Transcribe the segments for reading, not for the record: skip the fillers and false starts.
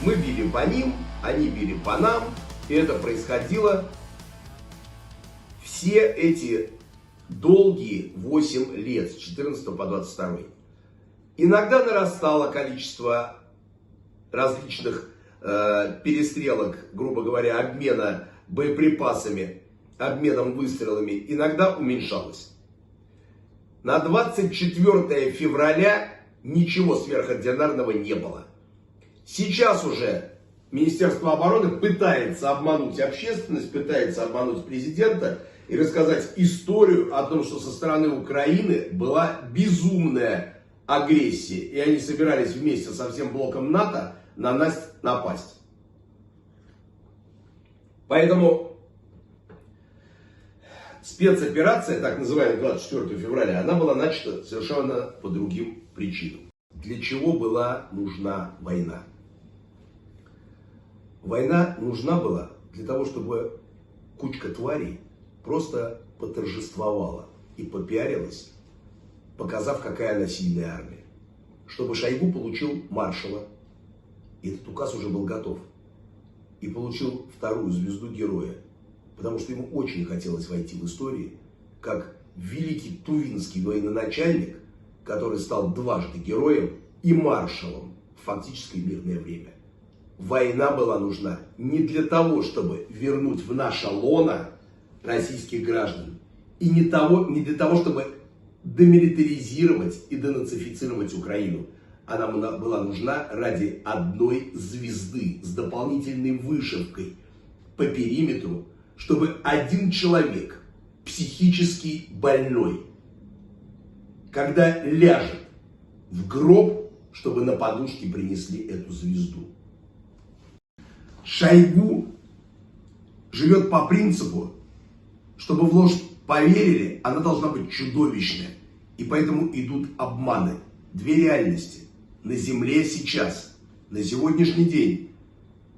Мы били по ним, они били по нам, и это происходило все эти долгие 8 лет, с 14 по 22. Иногда нарастало количество различных перестрелок, грубо говоря, обмена боеприпасами, обменом выстрелами, иногда уменьшалось. На 24 февраля ничего сверхординарного не было. Сейчас уже Министерство обороны пытается обмануть общественность, пытается обмануть президента и рассказать историю о том, что со стороны Украины была безумная агрессия. И они собирались вместе со всем блоком НАТО на нас напасть. Поэтому спецоперация, так называемая 24 февраля, она была начата совершенно по другим причинам. Для чего была нужна война? Война нужна была для того, чтобы кучка тварей просто поторжествовала и попиарилась, показав, какая она сильная армия. Чтобы Шойгу получил маршала, и этот указ уже был готов, и получил вторую звезду героя, потому что ему очень хотелось войти в историю как великий тувинский военачальник, который стал дважды героем и маршалом в фактическое мирное время. Война была нужна не для того, чтобы вернуть в наше лоно российских граждан, и не для того, чтобы демилитаризировать и денацифицировать Украину. Она была нужна ради одной звезды с дополнительной вышивкой по периметру, чтобы один человек, психически больной, когда ляжет в гроб, чтобы на подушке принесли эту звезду. Шойгу живет по принципу, чтобы в ложь поверили, она должна быть чудовищная. И поэтому идут обманы. Две реальности. На земле сейчас, на сегодняшний день,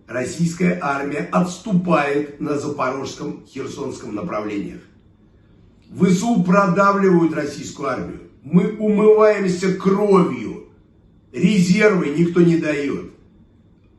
российская армия отступает на Запорожском, Херсонском направлениях. ВСУ продавливают российскую армию. Мы умываемся кровью. Резервы никто не дает.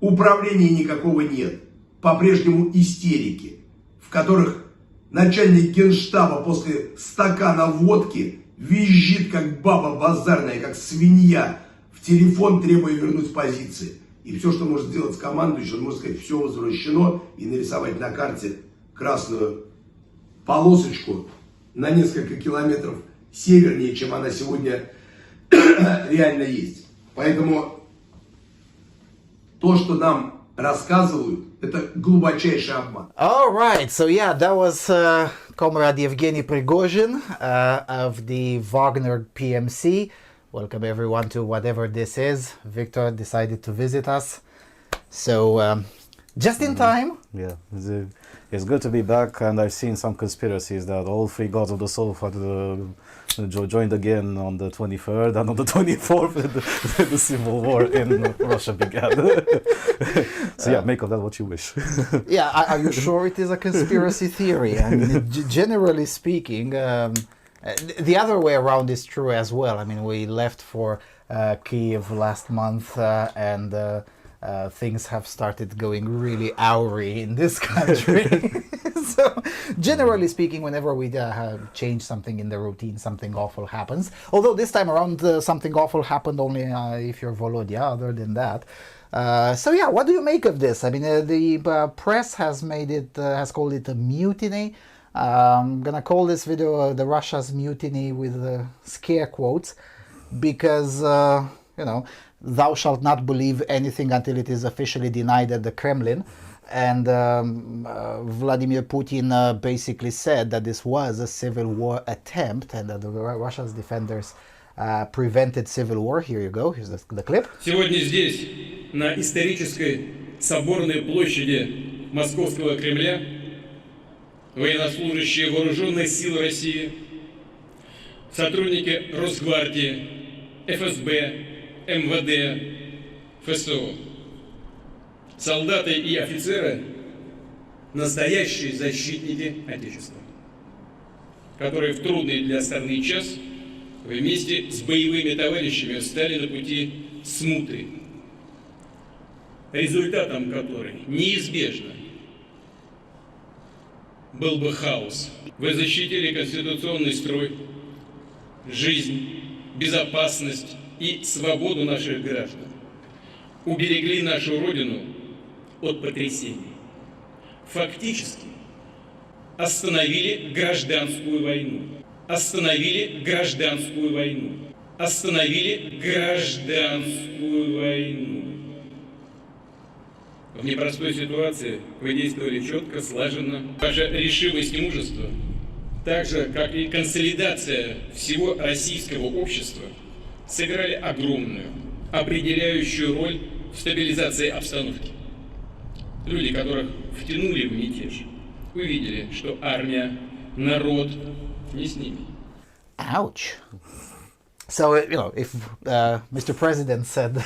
Управления никакого нет. По-прежнему истерики, в которых начальник генштаба после стакана водки визжит, как баба базарная, как свинья, в телефон требуя вернуть позиции. И все, что может сделать командующий, он может сказать, все возвращено, и нарисовать на карте красную полосочку на несколько километров севернее, чем она сегодня реально есть. Поэтому то, что нам рассказывают, это глубочайший обман. All right, so yeah, that was Comrade Yevgeny Prigozhin of the Wagner PMC. Welcome everyone to whatever this is. Victor decided to visit us, so just in time. Yeah, it's good to be back, and I've seen some conspiracies that all three gods of the soul had joined again on the 23rd, and on the 24th the civil war in Russia began. So yeah, make of that what you wish. Yeah, are you sure it is a conspiracy theory? I mean, generally speaking, the other way around is true as well. I mean, we left for Kyiv last month, and things have started going really awry in this country. So, generally speaking, whenever we change something in the routine, something awful happens. Although this time around, something awful happened only if you're Volodya. Other than that, so yeah, what do you make of this? I mean, the press has made it, has called it a mutiny. I'm gonna call this video the Russia's mutiny with scare quotes, because you know, thou shalt not believe anything until it is officially denied at the Kremlin. And Vladimir Putin basically said that this was a civil war attempt, and that Russia's defenders prevented civil war. Here you go, here's the clip. Сегодня здесь, на исторической соборной площади Московского Кремля, военнослужащие вооруженных сил России, сотрудники Росгвардии, ФСБ, МВД, ФСО, солдаты и офицеры – настоящие защитники Отечества, которые в трудный для страны час вместе с боевыми товарищами встали на пути смуты, результатом которой неизбежно был бы хаос. Вы защитили конституционный строй, жизнь, безопасность и свободу наших граждан. Уберегли нашу Родину от потрясений. Фактически остановили гражданскую войну. Остановили гражданскую войну. Остановили гражданскую войну. В непростой ситуации вы действовали четко, слаженно. Ваша решимость и мужество, так же, как и консолидация всего российского общества, сыграли огромную, определяющую роль в стабилизации обстановки. Люди, которых втянули в мятеж, увидели, что армия, народ не с ними. Ouch. So, if Mr. President said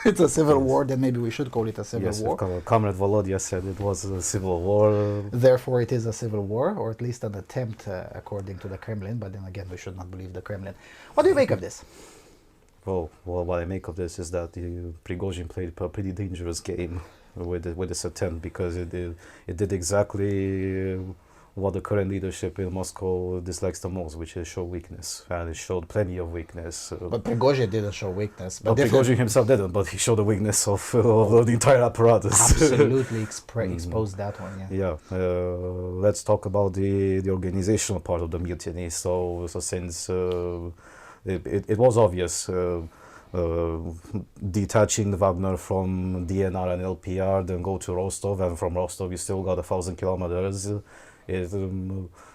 it's a civil war, then maybe we should call it a civil war. Yes, Comrade Volodya said it was a civil war. Therefore, it is a civil war, or at least an attempt, according to the Kremlin. But then again, we should not believe the Kremlin. What do you make of this? Well, what I make of this is that Prigozhin played a pretty dangerous game with this attempt, because it did exactly what the current leadership in Moscow dislikes the most, which is show weakness, and it showed plenty of weakness. But Prigozhin didn't show weakness. But Prigozhin himself didn't, but he showed the weakness of the entire apparatus. Absolutely exposed that one, yeah. Yeah, let's talk about the organizational part of the mutiny. So since it was obvious, detaching Wagner from DNR and LPR, then go to Rostov, and from Rostov you still got 1,000 kilometers.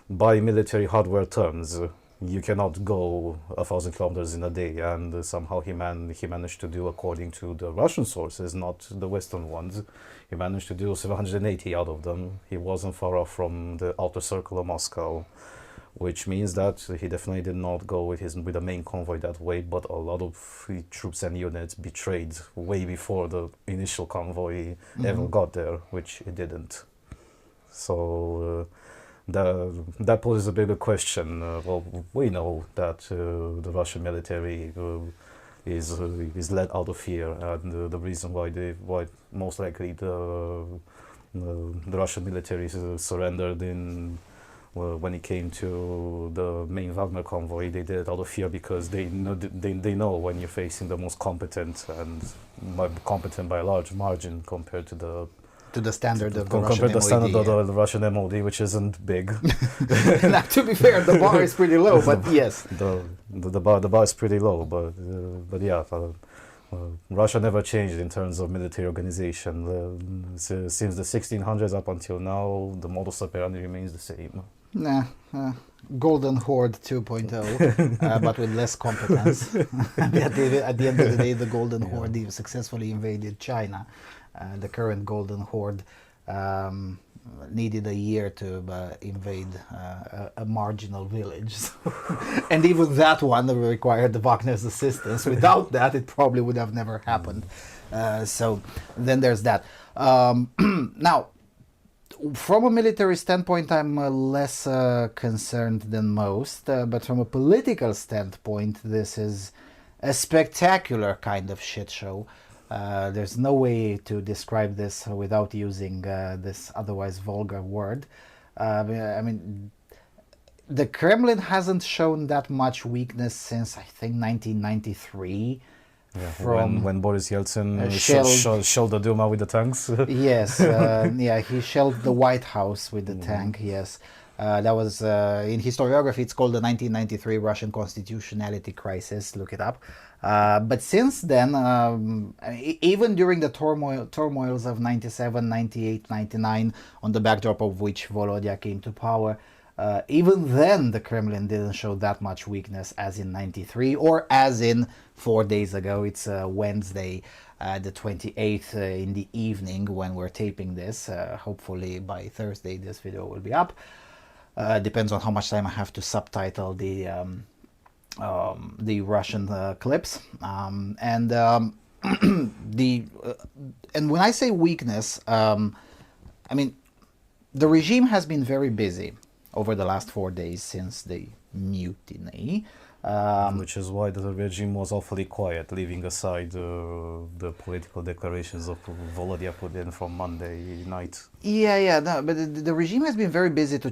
By military hardware terms, you cannot go 1,000 kilometers in a day, and somehow he managed to do, according to the Russian sources, not the Western ones, he managed to do 780 out of them. He wasn't far off from the outer circle of Moscow, which means that he definitely did not go with the main convoy that way, but a lot of troops and units betrayed way before the initial convoy ever got there, which it didn't. So that poses a bigger question. Well, we know that the Russian military is led out of fear, and the reason why most likely the Russian military surrendered when it came to the main Wagner convoy, they did it out of fear, because they know when you're facing the most competent, and competent by a large margin compared to the standard of the compared Russian to the standard MOD, of the Russian MOD, which isn't big. Now, to be fair, the bar is pretty low, but yes. The bar is pretty low, but yeah, Russia never changed in terms of military organization. Since the 1600s up until now, the modus operandi remains the same. Nah, Golden Horde 2.0, but with less competence. At the end of the day, the Golden Horde successfully invaded China. The current Golden Horde needed a year to invade a marginal village. And even that one required the Wagner's assistance. Without that, it probably would have never happened. So then there's that. Now, from a military standpoint, I'm less concerned than most, but from a political standpoint, this is a spectacular kind of shit show. There's no way to describe this without using this otherwise vulgar word. I mean, the Kremlin hasn't shown that much weakness since, I think, 1993. Yeah, when Boris Yeltsin shelled the Duma with the tanks. Yes, yeah, he shelled the White House with the tank, yes. That was, in historiography, it's called the 1993 Russian constitutionality crisis. Look it up. But since then, even during the turmoils of 97, 98, 99, on the backdrop of which Volodya came to power, even then the Kremlin didn't show that much weakness as in 93 or as in 4 days ago. It's Wednesday, the 28th in the evening when we're taping this. Hopefully by Thursday this video will be up. Depends on how much time I have to subtitle the Russian clips. And when I say weakness, I mean the regime has been very busy over the last 4 days since the mutiny. Which is why the regime was awfully quiet, leaving aside the political declarations of Volodya Putin from Monday night. Yeah, no, but the regime has been very busy to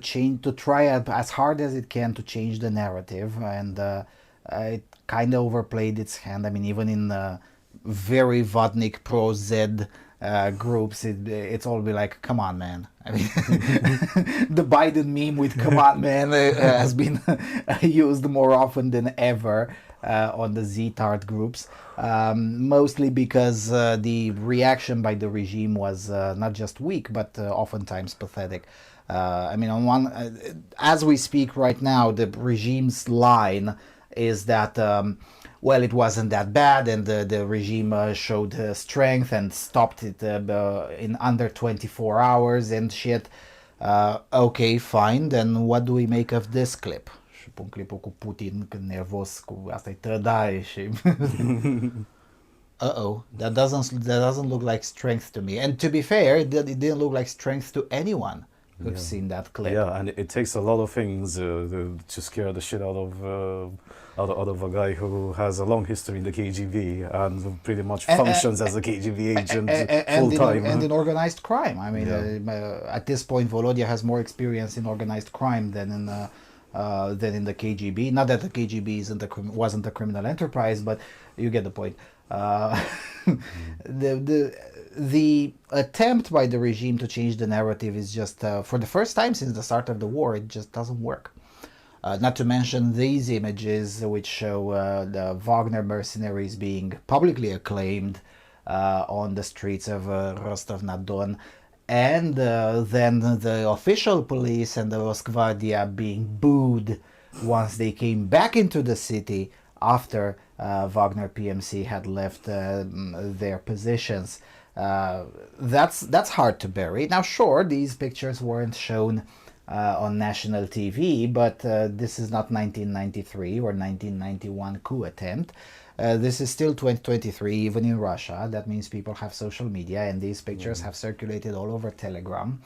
try as hard as it can to change the narrative, and it kind of overplayed its hand. I mean, even in very Vodnik pro-Z groups, it's all be like, come on, man. I mean, the Biden meme with "come on, man" has been used more often than ever on the Z-Tart groups, mostly because the reaction by the regime was not just weak, but oftentimes pathetic. I mean, as we speak right now, the regime's line is that well, it wasn't that bad, and the regime showed strength and stopped it in under 24 hours and shit. Okay, fine, then what do we make of this clip? Și pun clipul cu Putin nervos cu asta-i trădare și... Uh-oh, that doesn't look like strength to me. And to be fair, it didn't look like strength to anyone who've seen that clip. Yeah, and it takes a lot of things to scare the shit out of a guy who has a long history in the KGB and pretty much functions as a KGB agent full time. And in organized crime. I mean, at this point, Volodya has more experience in organized crime than in the KGB. Not that the KGB wasn't a criminal enterprise, but you get the point. The attempt by the regime to change the narrative is just, for the first time since the start of the war, it just doesn't work. Not to mention these images which show the Wagner mercenaries being publicly acclaimed on the streets of Rostov-na-Don, and then the official police and the Rosgvardia being booed once they came back into the city after Wagner PMC had left their positions. That's hard to bury. Now, sure, these pictures weren't shown on national TV, but this is not 1993 or 1991 coup attempt. This is still 2023, even in Russia. That means people have social media, and these pictures have circulated all over Telegram.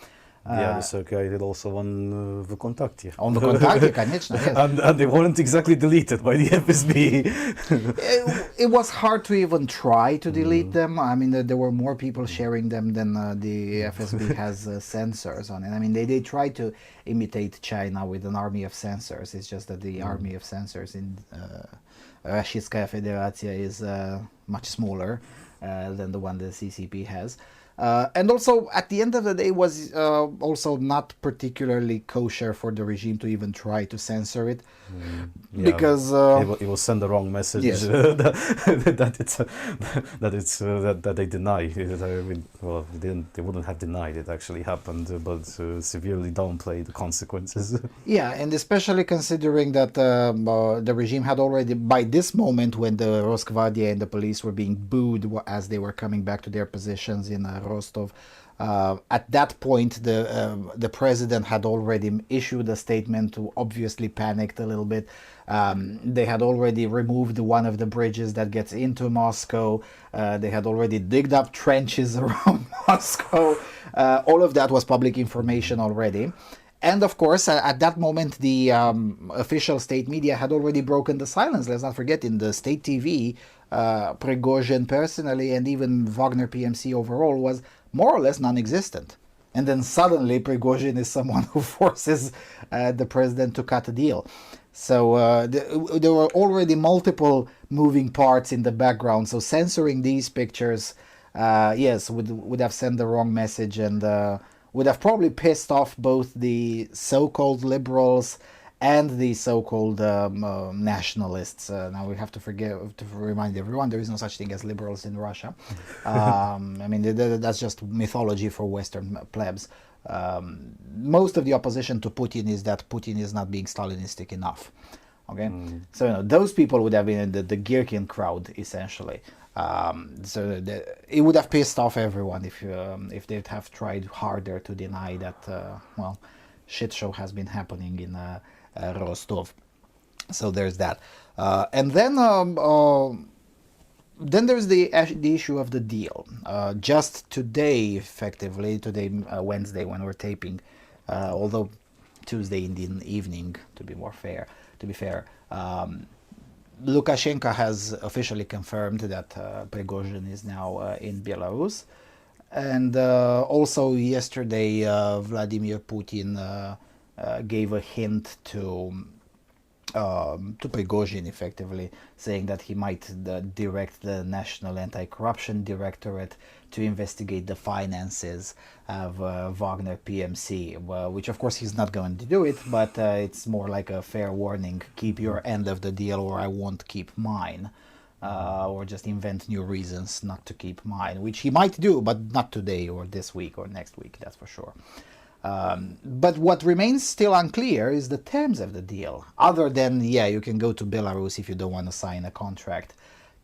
Yeah, they circulated also on VKontakte. On VKontakte, конечно, yes. And they weren't exactly deleted by the FSB. It was hard to even try to delete them. I mean, there were more people sharing them than the FSB has censors on it. I mean, they tried to imitate China with an army of censors. It's just that the army of censors in Российская Federaция is much smaller than the one the CCP has. And also, at the end of the day, was also not particularly kosher for the regime to even try to censor it, because it will send the wrong message. Yes. that they deny it. I mean, well, they wouldn't have denied it actually happened, but severely downplayed the consequences. Yeah, and especially considering that the regime had already, by this moment, when the Rosgvardia and the police were being booed as they were coming back to their positions in Rostov, at that point the president had already issued a statement, obviously panicked a little bit. They had already removed one of the bridges that gets into Moscow. They had already digged up trenches around Moscow. All of that was public information already. And of course, at that moment, the official state media had already broken the silence. Let's not forget, in the state TV, Prigozhin personally and even Wagner PMC overall was more or less non-existent. And then suddenly Prigozhin is someone who forces the president to cut a deal. So there were already multiple moving parts in the background. So censoring these pictures, yes, would have sent the wrong message, and would have probably pissed off both the so-called liberals and the so-called nationalists. Now we have to remind everyone, there is no such thing as liberals in Russia. I mean, that's just mythology for Western plebs. Most of the opposition to Putin is that Putin is not being Stalinistic enough. Okay, so those people would have been in the Girkin crowd, essentially. So it would have pissed off everyone if they'd have tried harder to deny that, well, shit show has been happening in Rostov. So there's that. And then there's the issue of the deal. Just today, effectively, Wednesday when we're taping, although Tuesday in the evening, to be fair, Lukashenko has officially confirmed that Prigozhin is now in Belarus. And also yesterday, Vladimir Putin gave a hint to Prigozhin, effectively saying that he might direct the National Anti-Corruption Directorate to investigate the finances of Wagner PMC, which of course he's not going to do it, but it's more like a fair warning: keep your end of the deal or I won't keep mine. Or just invent new reasons not to keep mine, which he might do, but not today or this week or next week, that's for sure. But what remains still unclear is the terms of the deal, other than, yeah, you can go to Belarus if you don't want to sign a contract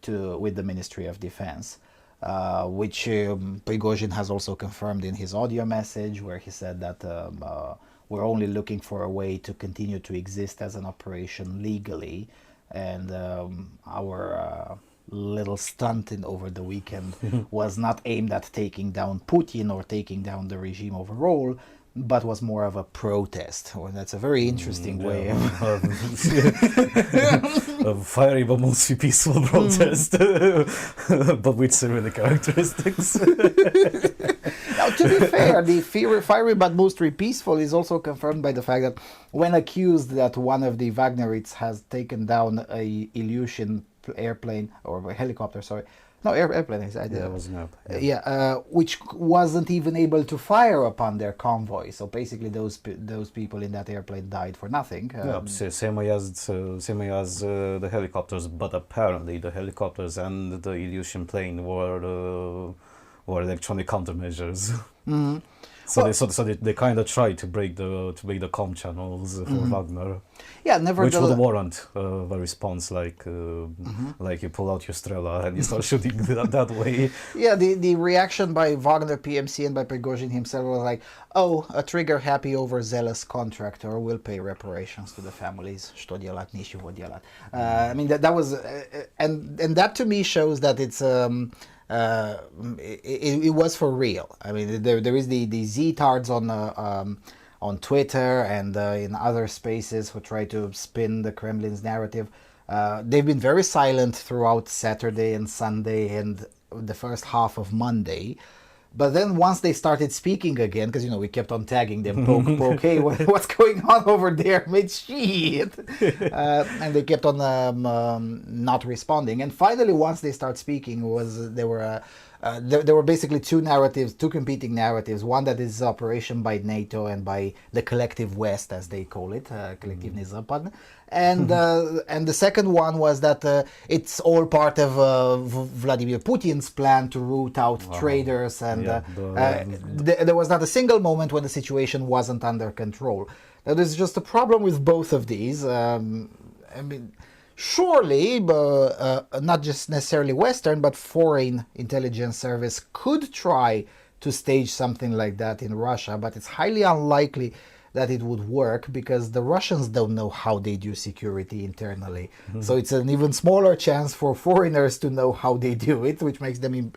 with the Ministry of Defense, which Prigozhin has also confirmed in his audio message, where he said that we're only looking for a way to continue to exist as an operation legally, and our little stunt over the weekend was not aimed at taking down Putin or taking down the regime overall, but was more of a protest. Well, that's a very interesting way of fiery but mostly peaceful protest, but with Cyrillic characteristics. Now, to be fair, the fiery but mostly peaceful is also confirmed by the fact that when accused that one of the Wagnerites has taken down a Ilyushin airplane, or a helicopter, sorry. No, airplane. Yeah, it was an airplane. Which wasn't even able to fire upon their convoy. So basically, those people in that airplane died for nothing. Same way as the helicopters, but apparently the helicopters and the Ilyushin plane were electronic countermeasures. Mm-hmm. So they kind of tried to break the comm channels for Wagner. Yeah, nevertheless, which would warrant a response like you pull out your Strela and you start shooting that way. Yeah, the reaction by Wagner PMC and by Prigozhin himself was like, "Oh, a trigger-happy, overzealous contractor will pay reparations to the families. Что делать, ничего делать." I mean that was, and that to me shows that it's. It was for real. I mean, there is the Z-tards on Twitter and in other spaces who try to spin the Kremlin's narrative. They've been very silent throughout Saturday and Sunday and the first half of Monday. But then once they started speaking again, because, we kept on tagging them, poke, hey, what's going on over there, mate, shit. And they kept on not responding. And finally, once they start speaking, there were basically two competing narratives. One that is operation by NATO and by the collective West, as they call it, Коллективный Запад. And the second one was that it's all part of Vladimir Putin's plan to root out traitors, and there was not a single moment when the situation wasn't under control. Now, there's just a problem with both of these. I mean, surely, not just necessarily Western, but foreign intelligence service could try to stage something like that in Russia, but it's highly unlikely that it would work because the Russians don't know how they do security internally. So it's an even smaller chance for foreigners to know how they do it, which makes them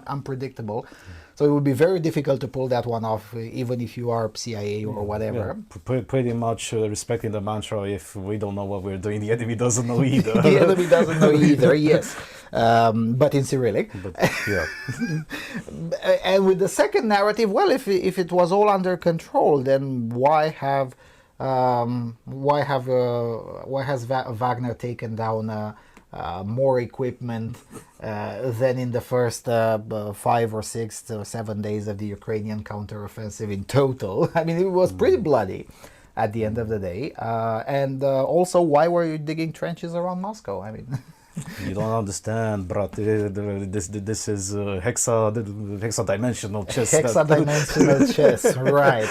unpredictable. So it would be very difficult to pull that one off, even if you are CIA or whatever. Yeah, pretty much respecting the mantra, if we don't know what we're doing, the enemy doesn't know either. The enemy doesn't know either, yes. But in Cyrillic. Yeah. And with the second narrative, well, if it was all under control, then why has Wagner taken down more equipment than in the first 5 or 6 or 7 days of the Ukrainian counteroffensive in total? I mean, it was pretty bloody at the end of the day. And also, why were you digging trenches around Moscow? I mean... You don't understand, brat. This is hexadimensional chess. Hexadimensional chess, right.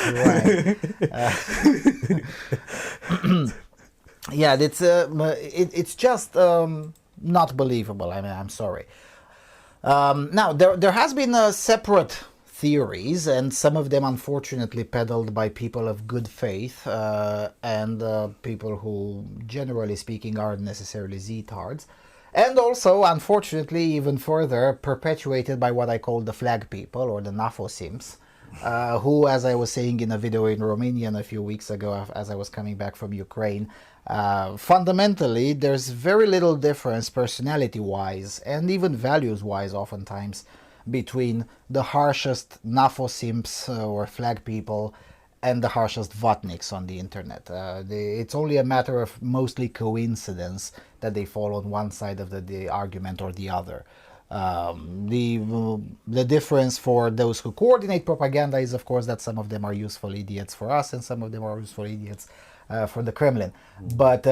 Yeah, it's just not believable. I mean, I'm sorry. Now, there has been separate theories, and some of them unfortunately peddled by people of good faith and people who, generally speaking, aren't necessarily Z-tards. And also, unfortunately, even further perpetuated by what I call the flag people or the NAFO Sims, who, as I was saying in a video in Romanian a few weeks ago, as I was coming back from Ukraine, fundamentally, there's very little difference personality-wise and even values-wise oftentimes between the harshest NAFO simps or flag people and the harshest vatniks on the internet. It's only a matter of mostly coincidence that they fall on one side of the argument or the other. The difference for those who coordinate propaganda is, of course, that some of them are useful idiots for us and some of them are useful idiots for the Kremlin. But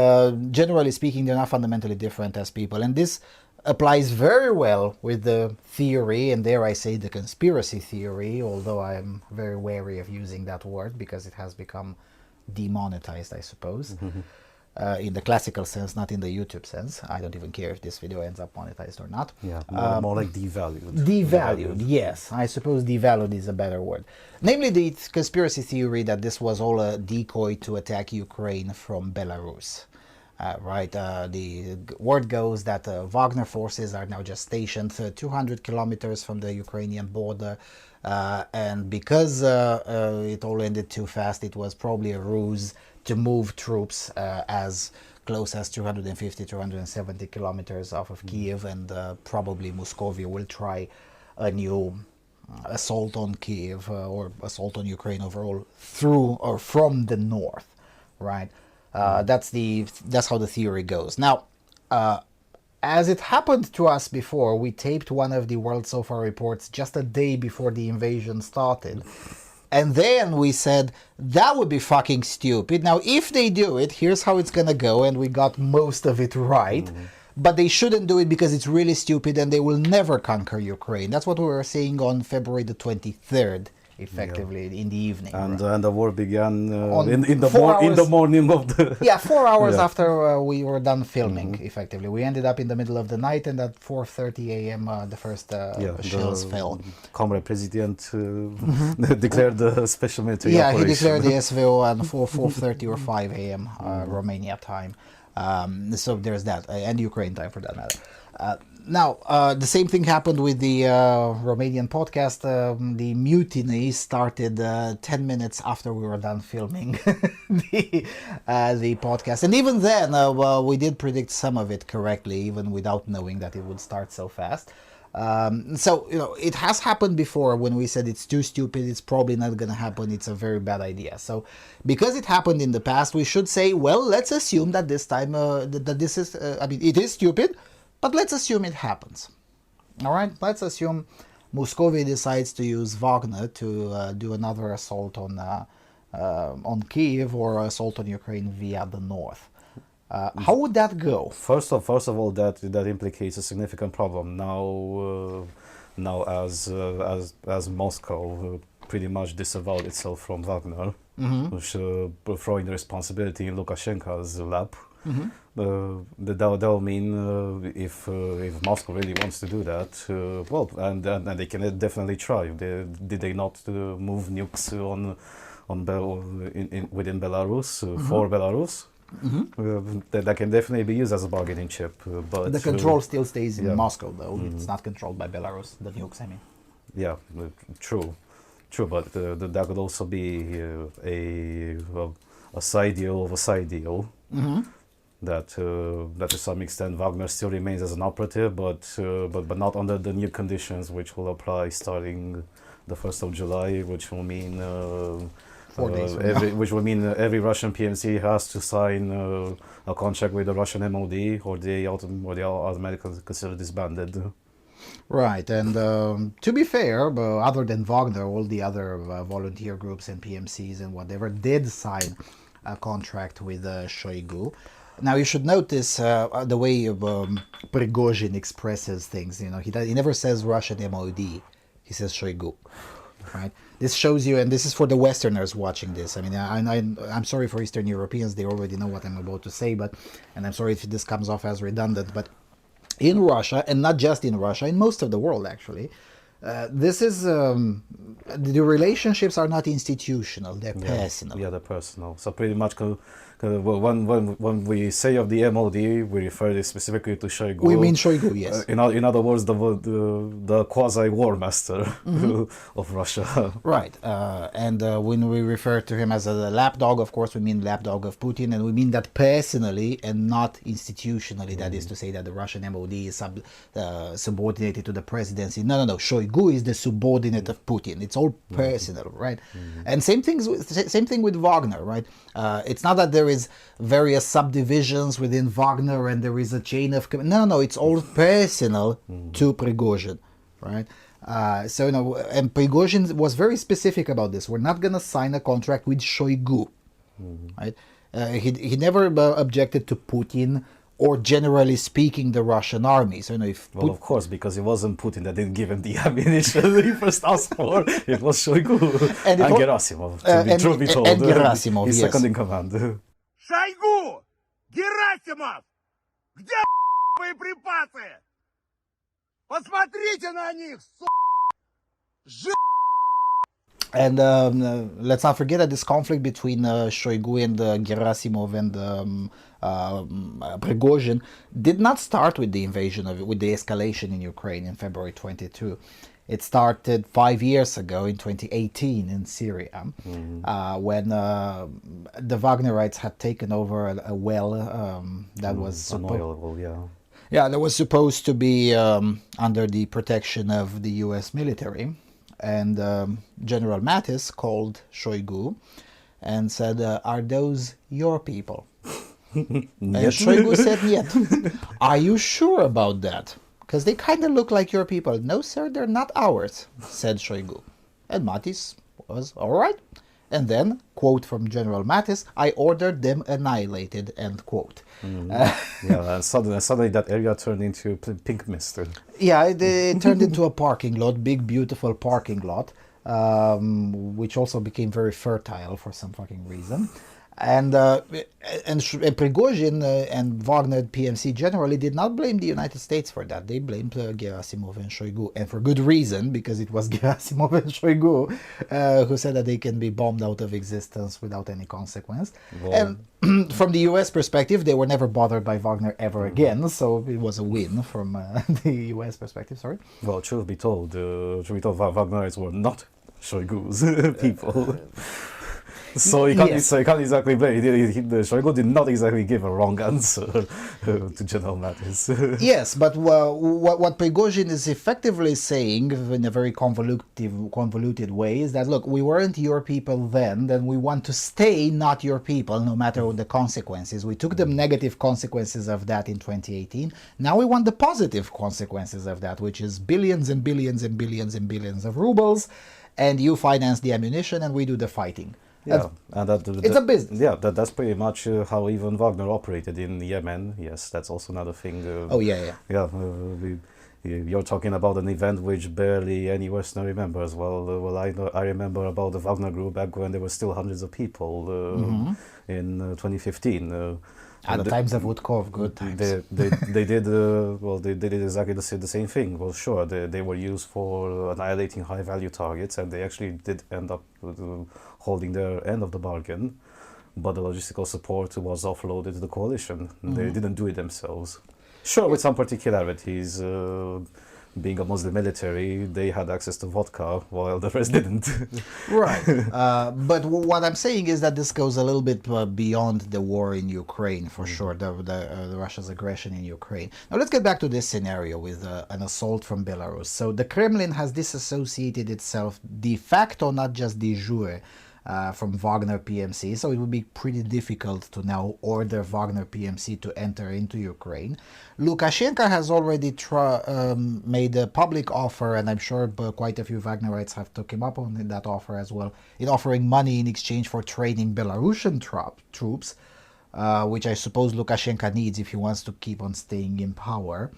generally speaking, they're not fundamentally different as people. And this applies very well with the theory, and dare I say the conspiracy theory, although I'm very wary of using that word because it has become demonetized, I suppose. In the classical sense, not in the YouTube sense. I don't even care if this video ends up monetized or not. Yeah, more like devalued. Devalued, yes. I suppose devalued is a better word. Namely, the conspiracy theory that this was all a decoy to attack Ukraine from Belarus. Right, the word goes that Wagner forces are now just stationed 200 kilometers from the Ukrainian border, and because it all ended too fast, it was probably a ruse to move troops as close as 250, 270 kilometers off of Kiev, and probably Muscovy will try a new assault on Kiev or assault on Ukraine overall through or from the north, right? That's how the theory goes. Now, as it happened to us before, we taped one of the World SOFA reports just a day before the invasion started. And then we said, that would be fucking stupid. Now, if they do it, here's how it's gonna go, and we got most of it right. But they shouldn't do it because it's really stupid and they will never conquer Ukraine. That's what we were saying on February the 23rd. Effectively in the evening, and the war began in hours, the morning of the 4 hours after we were done filming. Effectively, we ended up in the middle of the night, and at 4:30 a.m. The first shells fell. Comrade President declared the special military operation. He declared the SVO at 4:30 or 5 a.m. Romania time. So there's that, and Ukraine time for that matter. Now, the same thing happened with the Romanian podcast. The mutiny started 10 minutes after we were done filming the podcast. And even then, we did predict some of it correctly, even without knowing that it would start so fast. So, it has happened before when we said it's too stupid, it's probably not going to happen, it's a very bad idea. So, because it happened in the past, we should say, well, let's assume that this time, that this is, it is stupid, but let's assume it happens. All right, let's assume Muscovy decides to use Wagner to do another assault on Kiev or assault on Ukraine via the north. How would that go? First of all, that implicates a significant problem now as Moscow pretty much disavowed itself from Wagner, which throwing the responsibility in Lukashenko's lap. That will mean if Moscow really wants to do that, and they can definitely try. Did they not move nukes within Belarus for Belarus? That can definitely be used as a bargaining chip. But the control still stays in Moscow, though. It's not controlled by Belarus. The nukes, I mean. Yeah, true, but that could also be a side deal of a side deal. That to some extent Wagner still remains as an operative, but not under the new conditions which will apply starting the 1st of July, which will mean 4 days. Which will mean every Russian PMC has to sign a contract with the Russian MOD, or they automatically considered disbanded. Right, and to be fair, other than Wagner, all the other volunteer groups and PMCs and whatever did sign a contract with Shoigu. Now you should notice the way Prigozhin expresses things. He never says Russian MOD. He says Shoigu. Right. This shows you, and this is for the Westerners watching this. I mean, I'm sorry for Eastern Europeans; they already know what I'm about to say. And I'm sorry if this comes off as redundant. But in Russia, and not just in Russia, in most of the world actually, this is the relationships are not institutional; they're personal. Yeah, they're personal. So pretty much When we say of the MOD, we refer specifically to Shoigu. We mean Shoigu, yes. In other words, the quasi-war master of Russia. Right. And when we refer to him as a lapdog, of course, we mean lapdog of Putin, and we mean that personally and not institutionally. That is to say that the Russian MOD is subordinated to the presidency. No. Shoigu is the subordinate of Putin. It's all personal, right? And same thing with Wagner, right? It's not that there is various subdivisions within Wagner and there is a chain of no, it's all personal to Prigozhin, right? And Prigozhin was very specific about this. We're not going to sign a contract with Shoigu, right? He never objected to Putin or, generally speaking, the Russian army. So, of course, because it wasn't Putin that didn't give him the ammunition he first asked for. It was Shoigu and Gerasimov, to be told. And Gerasimov, his yes. second in command. Шойгу! Герасимов! Где боеприпасы? Посмотрите на них, And let's not forget that this conflict between Shoigu and Gerasimov and Prigozhin did not start with the with the escalation in Ukraine in February 22. It started 5 years ago in 2018 in Syria, when the Wagnerites had taken over a well that was that was supposed to be under the protection of the U.S. military. And General Mattis called Shoigu and said, "Are those your people?" And Shoigu said, "Yes." "Are you sure about that? Because they kind of look like your people." "No, sir, they're not ours," said Shoigu. And Mattis was all right. And then, quote from General Mattis, "I ordered them annihilated," end quote. And suddenly that area turned into pink mist. Yeah, it turned into a parking lot, big, beautiful parking lot, which also became very fertile for some fucking reason. And Prigozhin and Wagner PMC generally did not blame the United States for that. They blamed Gerasimov and Shoigu, and for good reason, because it was Gerasimov and Shoigu who said that they can be bombed out of existence without any consequence. And from the U.S. perspective, they were never bothered by Wagner ever again, so it was a win from the U.S. perspective. Sorry. Well, truth be told, Wagnerites were not Shoigu's people. So you can't exactly blame. Shoigu did not exactly give a wrong answer to General Mattis. Yes, but what Prigozhin is effectively saying in a very convoluted way is that, look, we weren't your people then we want to stay not your people, no matter what the consequences. We took the negative consequences of that in 2018. Now we want the positive consequences of that, which is billions and billions and billions and billions of rubles, and you finance the ammunition and we do the fighting. Yeah, and it's a business. Yeah, that's pretty much how even Wagner operated in Yemen. Yes, that's also another thing. You're talking about an event which barely any Westerner remembers. Well, I remember about the Wagner group back when there were still hundreds of people in 2015. At the times of Woodkov, good times. They did they did exactly the same thing. Well, sure, they were used for annihilating high-value targets, and they actually did end up holding their end of the bargain. But the logistical support was offloaded to the coalition. They didn't do it themselves. Sure, with some particularities. Being a Muslim military, they had access to vodka, while the rest didn't. Right. But what I'm saying is that this goes a little bit beyond the war in Ukraine, for sure, the Russia's aggression in Ukraine. Now let's get back to this scenario with an assault from Belarus. So the Kremlin has disassociated itself de facto, not just de jure, from Wagner PMC, so it would be pretty difficult to now order Wagner PMC to enter into Ukraine. Lukashenko has already made a public offer, and I'm sure quite a few Wagnerites have took him up on that offer as well, in offering money in exchange for training Belarusian troops, which I suppose Lukashenko needs if he wants to keep on staying in power.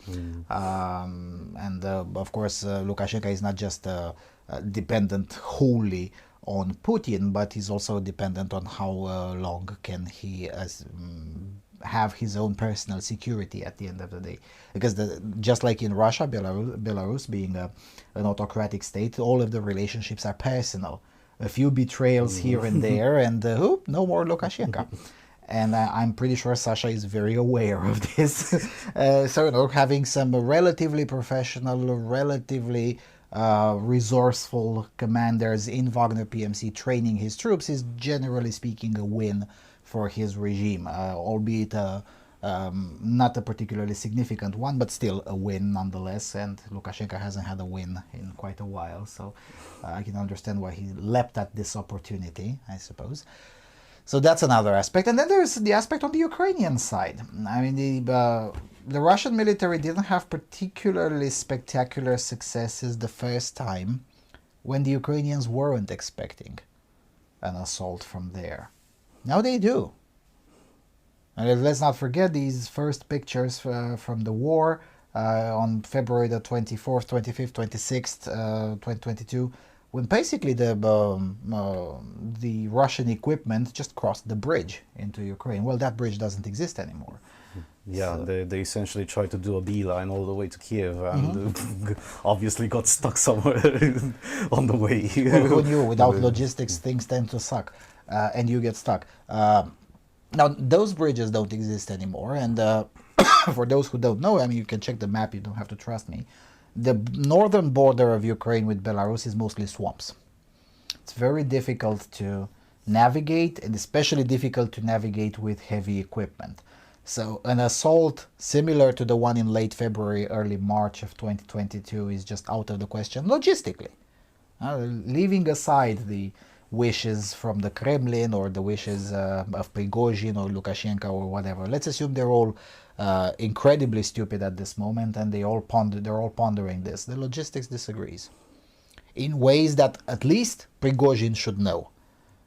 Of course, Lukashenko is not just dependent wholly on Putin, but he's also dependent on how long can he have his own personal security at the end of the day. Because just like in Russia, Belarus being an autocratic state, all of the relationships are personal. A few betrayals here and there, and no more Lukashenko. And I'm pretty sure Sasha is very aware of this. So, you know, having some relatively professional, relatively resourceful commanders in Wagner PMC training his troops is generally speaking a win for his regime, albeit not a particularly significant one, but still a win nonetheless. And Lukashenko hasn't had a win in quite a while, so I can understand why he leapt at this opportunity, I suppose. So that's another aspect. And then there's the aspect on the Ukrainian side. I mean, the Russian military didn't have particularly spectacular successes the first time when the Ukrainians weren't expecting an assault from there. Now they do. And let's not forget these first pictures from the war on February the 24th, 25th, 26th, 2022, when basically the Russian equipment just crossed the bridge into Ukraine. Well, that bridge doesn't exist anymore. Yeah, So, they essentially tried to do a beeline all the way to Kiev and obviously got stuck somewhere on the way. well, who knew? Without logistics, things tend to suck, and you get stuck. Now, those bridges don't exist anymore, and for those who don't know, I mean, you can check the map, you don't have to trust me. The northern border of Ukraine with Belarus is mostly swamps. It's very difficult to navigate, and especially difficult to navigate with heavy equipment. So an assault similar to the one in late February, early March of 2022 is just out of the question logistically. Leaving aside the wishes from the Kremlin or the wishes of Prigozhin or Lukashenko or whatever. Let's assume they're all incredibly stupid at this moment and they're all pondering this. The logistics disagrees in ways that at least Prigozhin should know.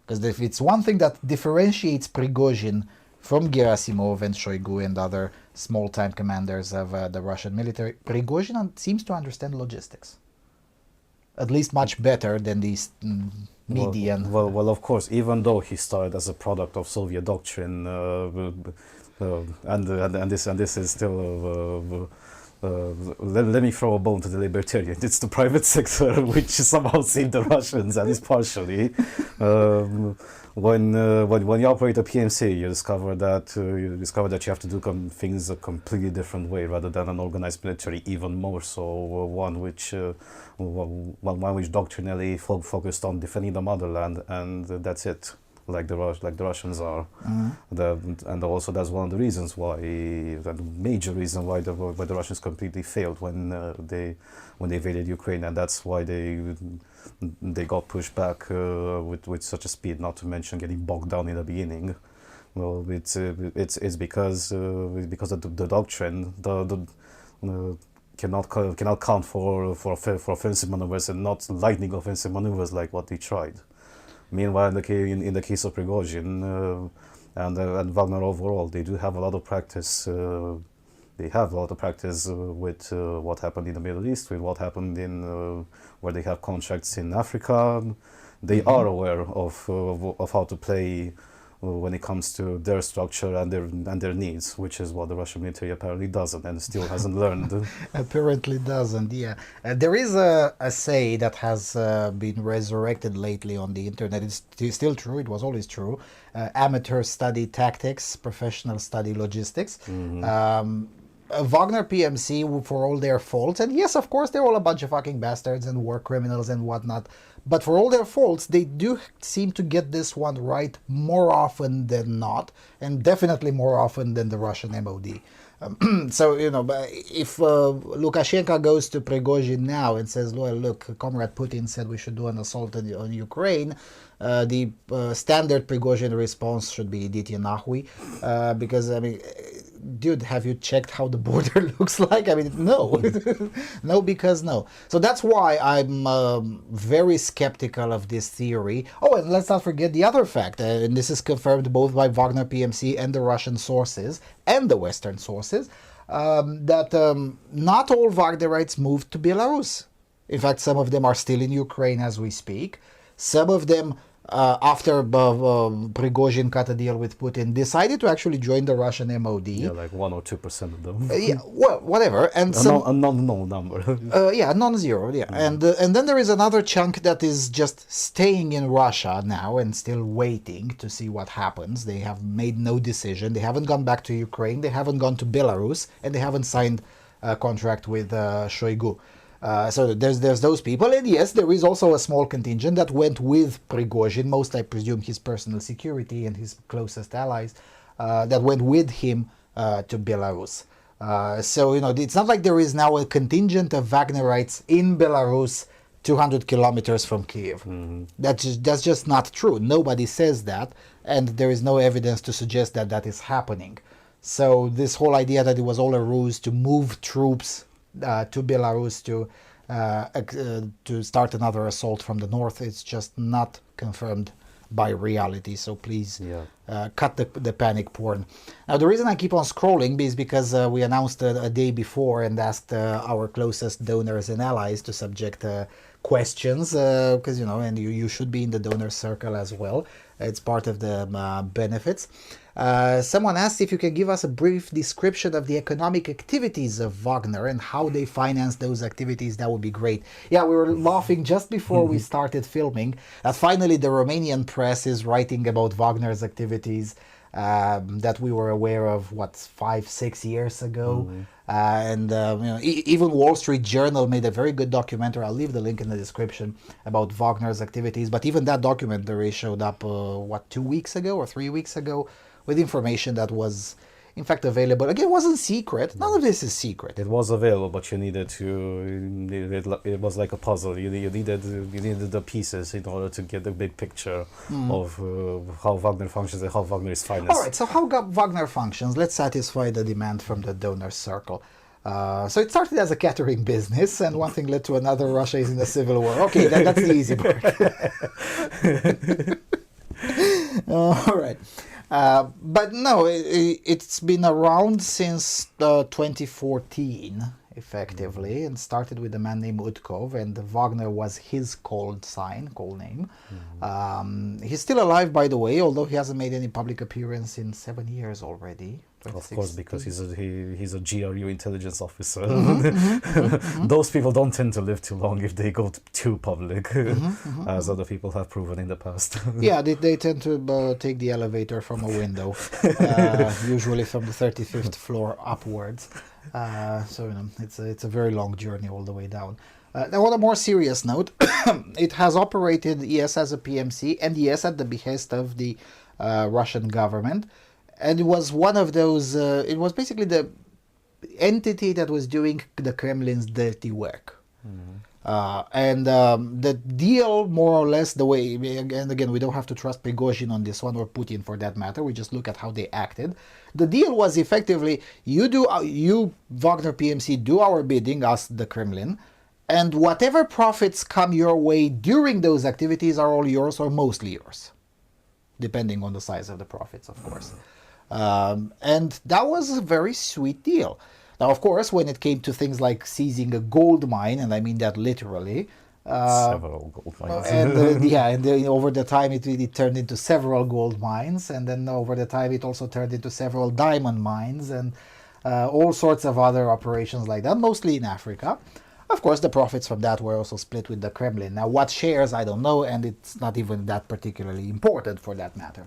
Because if it's one thing that differentiates Prigozhin from Gerasimov and Shoigu and other small-time commanders of the Russian military, Prigozhin seems to understand logistics. At least much better than these median. Well, of course, even though he started as a product of Soviet doctrine, and this is still. Let me throw a bone to the libertarian. It's the private sector which somehow saved the Russians, at least partially. When you operate a PMC, you discover that you have to do things a completely different way rather than an organized military. Even more so, one which doctrinally focused on defending the motherland, and that's it. Like the Russians are, and also that's one of the reasons why, the major reason why the Russians completely failed when they invaded Ukraine, and that's why they got pushed back with such a speed. Not to mention getting bogged down in the beginning. Well, it's because the doctrine cannot count for offensive maneuvers and not lightning offensive maneuvers like what they tried. Meanwhile, in the case of Prigozhin and Wagner overall, they do have a lot of practice. They have a lot of practice with what happened in the Middle East, with what happened in where they have contracts in Africa. They are aware of how to play when it comes to their structure and their needs, which is what the Russian military apparently doesn't and still hasn't learned. Apparently doesn't, yeah. There is a say that has been resurrected lately on the internet. It's still true, it was always true. Amateur study tactics, professional study logistics. Wagner PMC, for all their faults, and yes, of course, they're all a bunch of fucking bastards and war criminals and whatnot, but for all their faults, they do seem to get this one right more often than not, and definitely more often than the Russian MOD. So, you know, if Lukashenko goes to Prigozhin now and says, well, look, Comrade Putin said we should do an assault on Ukraine, the standard Prigozhin response should be idite nahui, because, I mean, dude, have you checked how the border looks like? I mean, no. No, because no. So that's why I'm very skeptical of this theory. Oh, and let's not forget the other fact, and this is confirmed both by Wagner PMC and the Russian sources, and the Western sources, that not all Wagnerites moved to Belarus. In fact, some of them are still in Ukraine as we speak. Some of them after Prigozhin cut a deal with Putin, decided to actually join the Russian MOD. Yeah, like 1 or 2% of them. Yeah, well, whatever. And A non-null number. yeah, non-zero. Yeah, and then there is another chunk that is just staying in Russia now and still waiting to see what happens. They have made no decision. They haven't gone back to Ukraine. They haven't gone to Belarus, and they haven't signed a contract with Shoigu. So there's those people, and yes, there is also a small contingent that went with Prigozhin, most I presume his personal security and his closest allies, that went with him to Belarus. So it's not like there is now a contingent of Wagnerites in Belarus, 200 kilometers from Kiev. That's just not true. Nobody says that, and there is no evidence to suggest that that is happening. So this whole idea that it was all a ruse to move troops to Belarus to start another assault from the north, it's just not confirmed by reality. So please cut the panic porn. Now the reason I keep on scrolling is because we announced a day before and asked our closest donors and allies to subject questions, because and you should be in the donor circle as well. It's part of the benefits. Someone asked if you can give us a brief description of the economic activities of Wagner and how they finance those activities. That would be great. Yeah, we were laughing just before we started filming that finally the Romanian press is writing about Wagner's activities that we were aware of, 5-6 years ago. And even Wall Street Journal made a very good documentary. I'll leave the link in the description about Wagner's activities. But even that documentary showed up, 2 weeks ago or 3 weeks ago, with information that was, in fact, available. Again, it wasn't secret. None of this is secret. It was available, but you needed to. It was like a puzzle. You needed the pieces in order to get the big picture of how Wagner functions and how Wagner is financed. All right. So how Wagner functions? Let's satisfy the demand from the donor circle. So it started as a catering business, and one thing led to another. Russia is in a civil war. Okay, that's the easy part. All right. But no, it's been around since 2014, effectively, and started with a man named Utkov, and Wagner was his call name. He's still alive, by the way, although he hasn't made any public appearance in 7 years already. Of course, because he's a GRU intelligence officer. Those people don't tend to live too long if they go too public, as other people have proven in the past. Yeah, they tend to take the elevator from a window, usually from the 35th floor upwards. So it's a very long journey all the way down. Now, on a more serious note, it has operated, yes, as a PMC, and yes, at the behest of the Russian government. And it was one of those, it was basically the entity that was doing the Kremlin's dirty work. And the deal, more or less, the way, and again, we don't have to trust Prigozhin on this one, or Putin for that matter, we just look at how they acted. The deal was effectively, you Wagner PMC, do our bidding, us, the Kremlin, and whatever profits come your way during those activities are all yours or mostly yours, depending on the size of the profits, of course. And that was a very sweet deal. Now, of course, when it came to things like seizing a gold mine, and I mean that literally, several gold mines. And over the time it turned into several gold mines, and then over the time it also turned into several diamond mines, and all sorts of other operations like that, mostly in Africa. Of course, the profits from that were also split with the Kremlin. Now, what shares, I don't know, and it's not even that particularly important for that matter.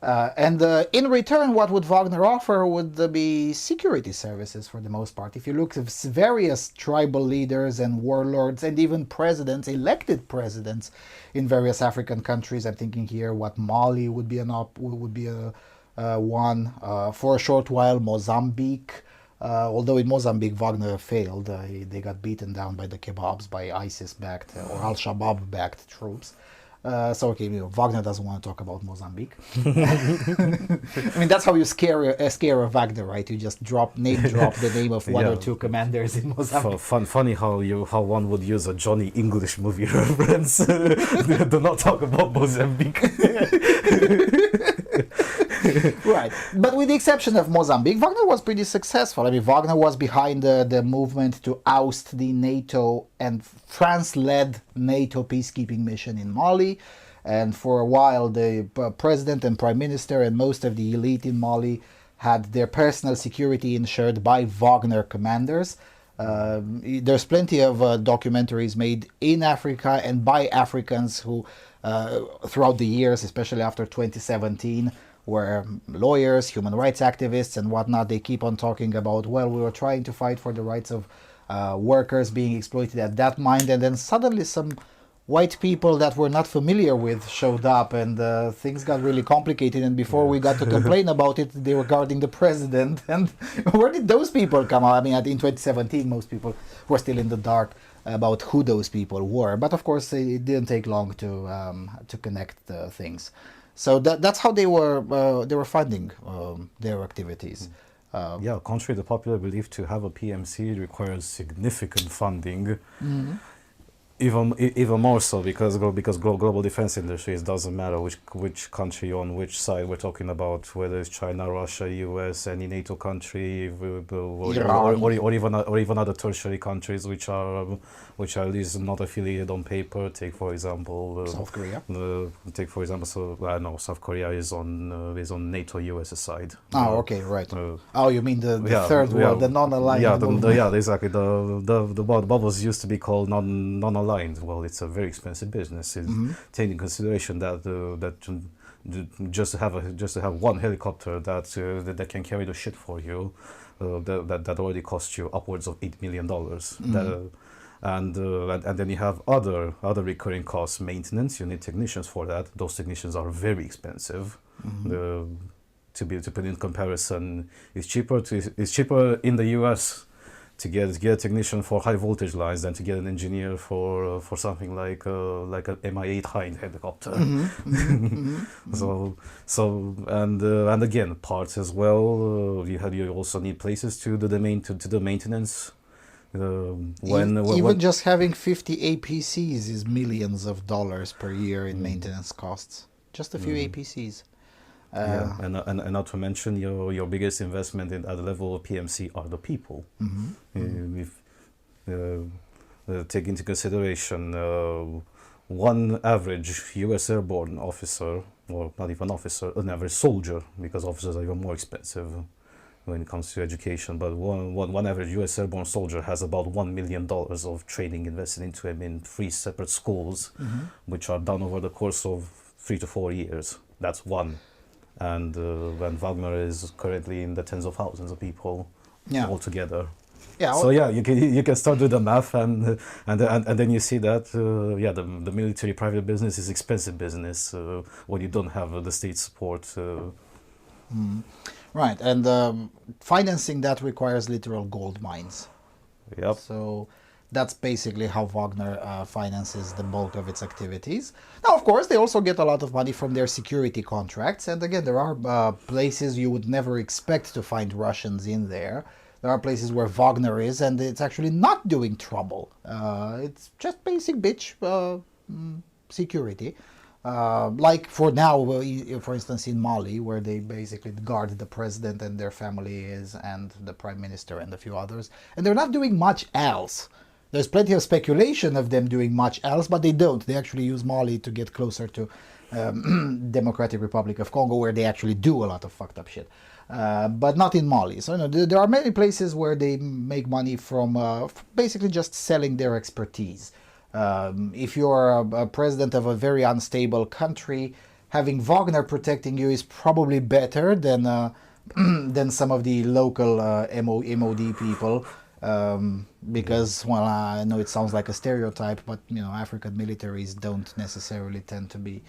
And in return, what would Wagner offer would be security services for the most part. If you look at various tribal leaders and warlords and even presidents, elected presidents in various African countries, I'm thinking here Mali would be one. For a short while, Mozambique. Although in Mozambique, Wagner failed. They got beaten down by the kebabs, by ISIS-backed or Al-Shabaab-backed troops. So, okay, Wagner doesn't want to talk about Mozambique. I mean, that's how you scare a Wagner, right? You just name drop the name of one or two commanders in Mozambique. Funny how one would use a Johnny English movie reference. Do not talk about Mozambique. Right, but with the exception of Mozambique, Wagner was pretty successful. I mean, Wagner was behind the movement to oust the NATO and France-led NATO peacekeeping mission in Mali, And for a while, the president and prime minister and most of the elite in Mali had their personal security ensured by Wagner commanders. There's plenty of documentaries made in Africa and by Africans who, throughout the years, especially after 2017, where lawyers, human rights activists, and whatnot, they keep on talking about, well, we were trying to fight for the rights of workers being exploited at that mine, and then suddenly some white people that we're not familiar with showed up, and things got really complicated, and before we got to complain about it, they were guarding the president, and where did those people come out? I mean, in 2017, most people were still in the dark about who those people were, but of course, it didn't take long to connect the things. So that's how they were funding their activities. Contrary to popular belief, to have a PMC requires significant funding. Even more so because global defense industries, doesn't matter which country on which side we're talking about, whether it's China, Russia, US, any NATO country, or even other tertiary countries which are at least not affiliated on paper. Take for example South Korea. South Korea is on NATO US side. Okay, right. You mean the third world, the non-aligned movement. Exactly. The bubbles used to be called non-aligned. Well, it's a very expensive business. Taking into consideration that just to have one helicopter that can carry the shit for you, that already costs you upwards of $8 million. And then you have other recurring costs, maintenance. You need technicians for that. Those technicians are very expensive. To put in comparison, it's cheaper in the US to get a technician for high voltage lines than to get an engineer for something like an Mi-8 Hind helicopter. And again, parts as well. You also need places to do the maintenance. Even just having 50 APCs is millions of dollars per year in maintenance costs. Just a few APCs. And not to mention your biggest investment at the level of PMC are the people. Take into consideration one average U.S. airborne officer, or not even officer, an average soldier, because officers are even more expensive when it comes to education. But one average U.S. airborne soldier has about $1 million of training invested into him in 3 separate schools, which are done over the course of 3 to 4 years. That's one. And Wagner is currently in the tens of thousands of people altogether. You can start with the math, and then you see that the military private business is expensive business when you don't have the state support. Right, and financing that requires literal gold mines. Yep. So that's basically how Wagner finances the bulk of its activities. Now, of course, they also get a lot of money from their security contracts. And again, there are places you would never expect to find Russians in there. There are places where Wagner is, and it's actually not doing trouble. It's just basic bitch security. Like for now, for instance, in Mali, where they basically guard the president and their families and the prime minister and a few others. And they're not doing much else. There's plenty of speculation of them doing much else, but they don't. They actually use Mali to get closer to Democratic Republic of Congo, where they actually do a lot of fucked up shit. But not in Mali. So there are many places where they make money from basically just selling their expertise. If you're a president of a very unstable country, having Wagner protecting you is probably better than some of the local MOD people. Because, well, I know it sounds like a stereotype, but African militaries don't necessarily tend to be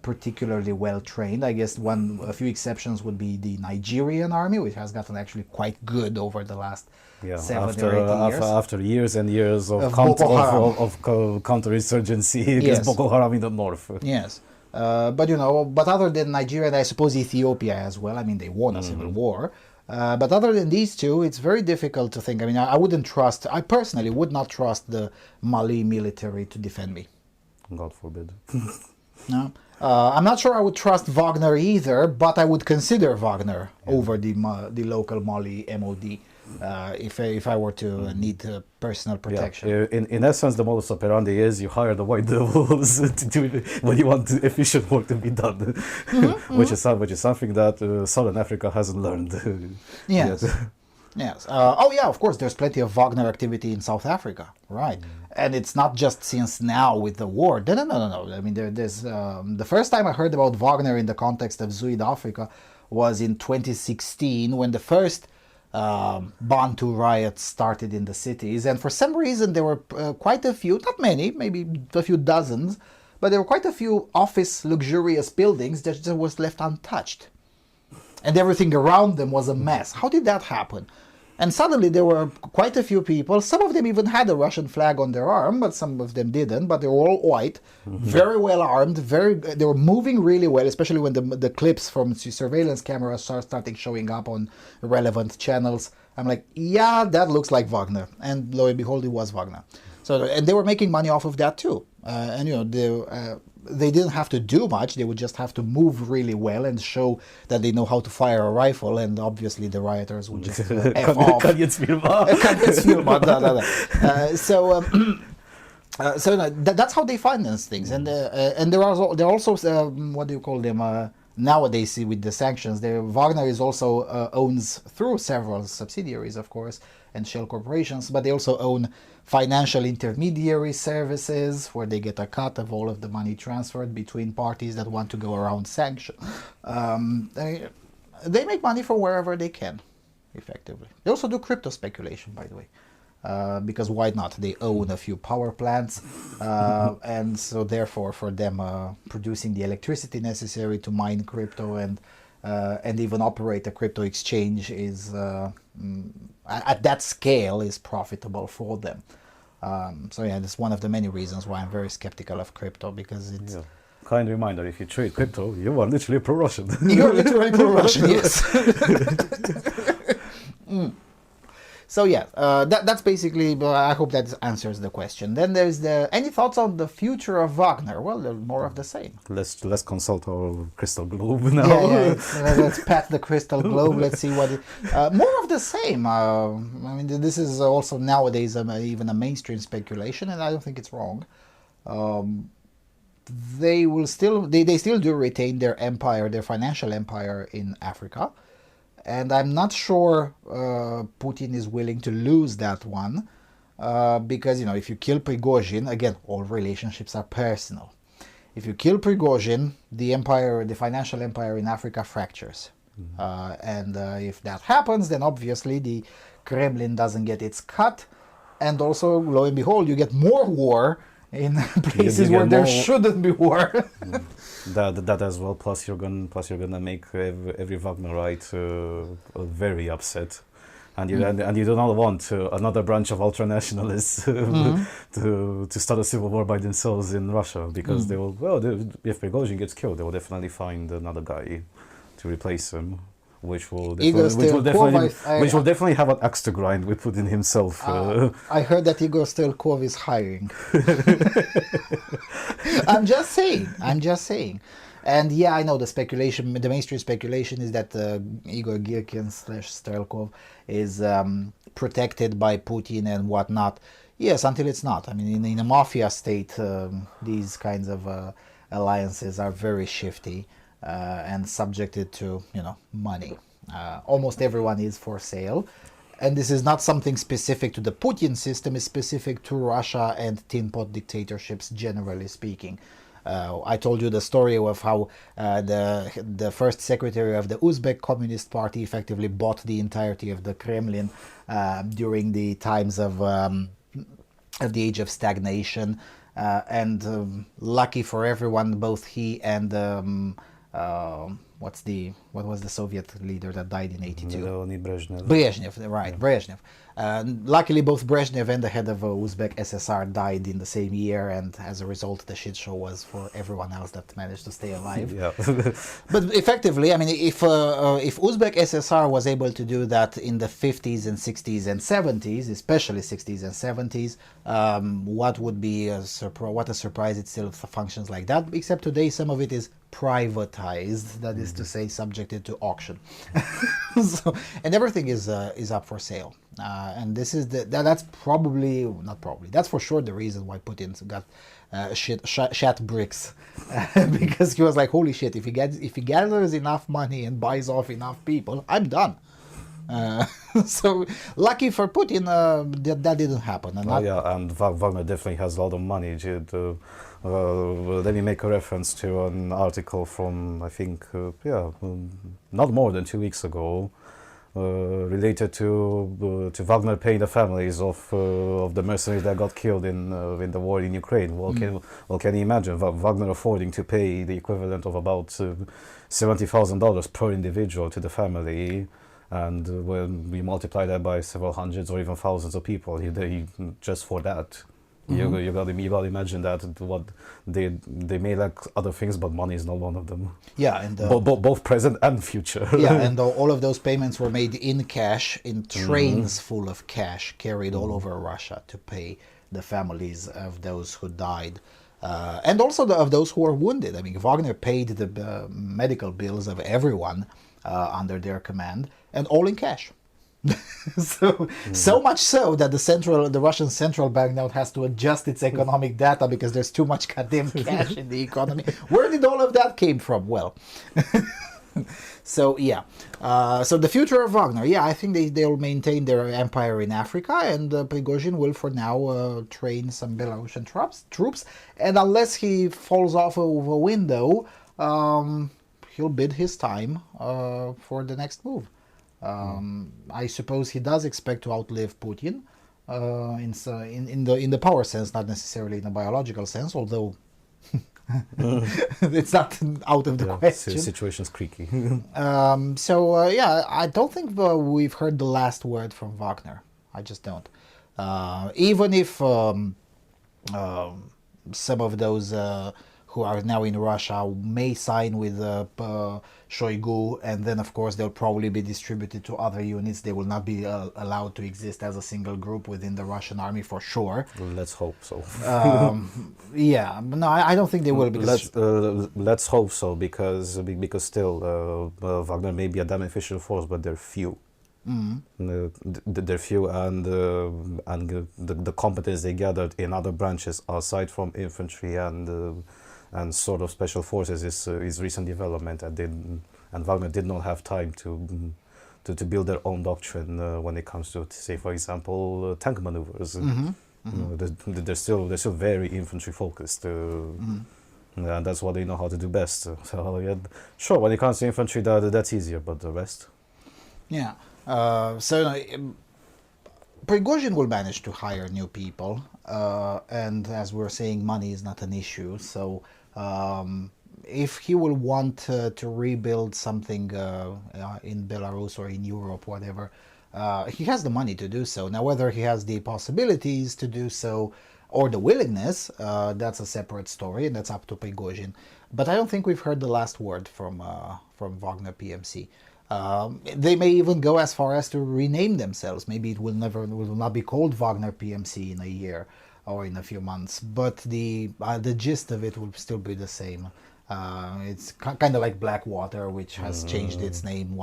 particularly well trained. I guess a few exceptions would be the Nigerian army, which has gotten actually quite good over the last 7 or 8 years. After years and years of counterinsurgency against Boko Haram in the north. Yes. But other than Nigeria, and I suppose Ethiopia as well, I mean, they won a civil war. But other than these two, it's very difficult to think. I mean, I personally would not trust the Mali military to defend me. God forbid. No. I'm not sure I would trust Wagner either, but I would consider Wagner over the local Mali MOD. if I were to need personal protection. Yeah. In essence, the modus operandi is you hire the white devils to do when you want efficient work to be done, which is something that Southern Africa hasn't learned. Yes. yet. Yes. Oh, yeah, of course, there's plenty of Wagner activity in South Africa, right? And it's not just since now with the war. No. I mean, there's the first time I heard about Wagner in the context of Zuid-Afrika was in 2016 when the first Bantu riots started in the cities. And for some reason, there were quite a few, not many, maybe a few dozens, but there were quite a few office luxurious buildings that just was left untouched. And everything around them was a mess. How did that happen? And suddenly there were quite a few people. Some of them even had a Russian flag on their arm, but some of them didn't. But they were all white, very well armed. They were moving really well, especially when the clips from surveillance cameras started showing up on relevant channels. I'm like, yeah, that looks like Wagner. And lo and behold, it was Wagner. So, and they were making money off of that too. And you know, they didn't have to do much. They would just have to move really well and show that they know how to fire a rifle. And obviously the rioters would just F off. So that's how they finance things. And there are also what do you call them? Nowadays, with the sanctions, Wagner is also owns through several subsidiaries, of course, and shell corporations, but they also own financial intermediary services where they get a cut of all of the money transferred between parties that want to go around sanctions. They make money from wherever they can, effectively. They also do crypto speculation, by the way. Because why not? They own a few power plants, and so therefore for them producing the electricity necessary to mine crypto and even operate a crypto exchange is at that scale is profitable for them. So yeah, that's one of the many reasons why I'm very skeptical of crypto, because it's Kind reminder: if you trade crypto, you are literally pro-Russian. You're literally pro-Russian, yes. So yeah, that's basically, I hope that answers the question. Then there's any thoughts on the future of Wagner? Well, more of the same. Let's consult our crystal globe now. Yeah. Let's pat the crystal globe. Let's see what more of the same. I mean, this is also nowadays even a mainstream speculation, and I don't think it's wrong. They still do retain their empire, their financial empire in Africa. And I'm not sure Putin is willing to lose that one because, you know, if you kill Prigozhin, again, all relationships are personal. If you kill Prigozhin, the empire, the financial empire in Africa fractures. And if that happens, then obviously the Kremlin doesn't get its cut. And also, lo and behold, you get more war in places where there shouldn't be war. That as well. Plus you're gonna make every Wagnerite very upset, and you do not want another branch of ultranationalists to start a civil war by themselves in Russia, because they will. Well, if Prigozhin gets killed, they will definitely find another guy to replace him. Which will definitely have an axe to grind with Putin himself. I heard that Igor Stelkov is hiring. I'm just saying. And yeah, I know the mainstream speculation is that Igor Girkin / Stelkov is protected by Putin and whatnot. Yes, until it's not. I mean, in a mafia state, these kinds of alliances are very shifty. And subjected to, you know, money. Almost everyone is for sale. And this is not something specific to the Putin system, it's specific to Russia and tin pot dictatorships, generally speaking. I told you the story of how the first secretary of the Uzbek Communist Party effectively bought the entirety of the Kremlin during the times of the age of stagnation. And lucky for everyone, both he and what was the Soviet leader that died in 82? Leonid Brezhnev. Brezhnev, right, yeah. Brezhnev. Luckily, both Brezhnev and the head of Uzbek SSR died in the same year, and as a result, the shit show was for everyone else that managed to stay alive. Yeah. But effectively, I mean, if Uzbek SSR was able to do that in the 50s and 60s and 70s, especially 60s and 70s, what would be what a surprise it still functions like that. Except today, some of it is privatized, that is to say, subjected to auction. So, and everything is up for sale. And this is that's probably not probably that's for sure the reason why Putin got shat bricks, because he was like, holy shit, if he gathers enough money and buys off enough people, I'm done. So lucky for Putin, that didn't happen. And and Wagner definitely has a lot of money. Let me make a reference to an article from, I think, not more than 2 weeks ago, related to Wagner paying the families of the mercenaries that got killed in the war in Ukraine. Well, can you imagine Wagner affording to pay the equivalent of about $70,000 per individual to the family? And when we multiply that by several hundreds or even thousands of people, just for that, you got to imagine that what they may lack other things, but money is not one of them. Yeah, and both present and future. Yeah, and all of those payments were made in cash, in trains full of cash, carried all over Russia to pay the families of those who died. And also of those who were wounded. I mean, Wagner paid the medical bills of everyone under their command, and all in cash. So much so that the Russian central bank now has to adjust its economic data because there's too much goddamn cash in the economy. Where did all of that came from? Well, so yeah. So the future of Wagner, I think they'll maintain their empire in Africa, and Prigozhin will for now train some Belarusian troops, and unless he falls off of a window, he'll bid his time for the next move. I suppose he does expect to outlive Putin in the power sense, not necessarily in a biological sense, although it's not out of the question. Situation's creaky. I don't think we've heard the last word from Wagner. I just don't. Even if some of those who are now in Russia may sign with Shoigu, and then of course they'll probably be distributed to other units. They will not be allowed to exist as a single group within the Russian army for sure. Let's hope so. No, I don't think they will. Because let's hope so, because still Wagner may be a damn efficient force, but they're few. They're few, and the competence they gathered in other branches aside from infantry and sort of special forces is recent development, and Wagner did not have time to build their own doctrine when it comes to, say, for example, tank maneuvers. They're still very infantry focused, and that's what they know how to do best. So sure, when it comes to infantry, that's easier, but the rest. Yeah. Prigozhin will manage to hire new people, and as we're saying, money is not an issue. So if he will want to rebuild something in Belarus or in Europe, whatever, he has the money to do so. Now, whether he has the possibilities to do so or the willingness, that's a separate story, and that's up to Prigozhin. But I don't think we've heard the last word from Wagner PMC. They may even go as far as to rename themselves. Maybe it will not be called Wagner PMC in a year or in a few months, but the gist of it will still be the same. It's kind of like Blackwater, which has changed its name,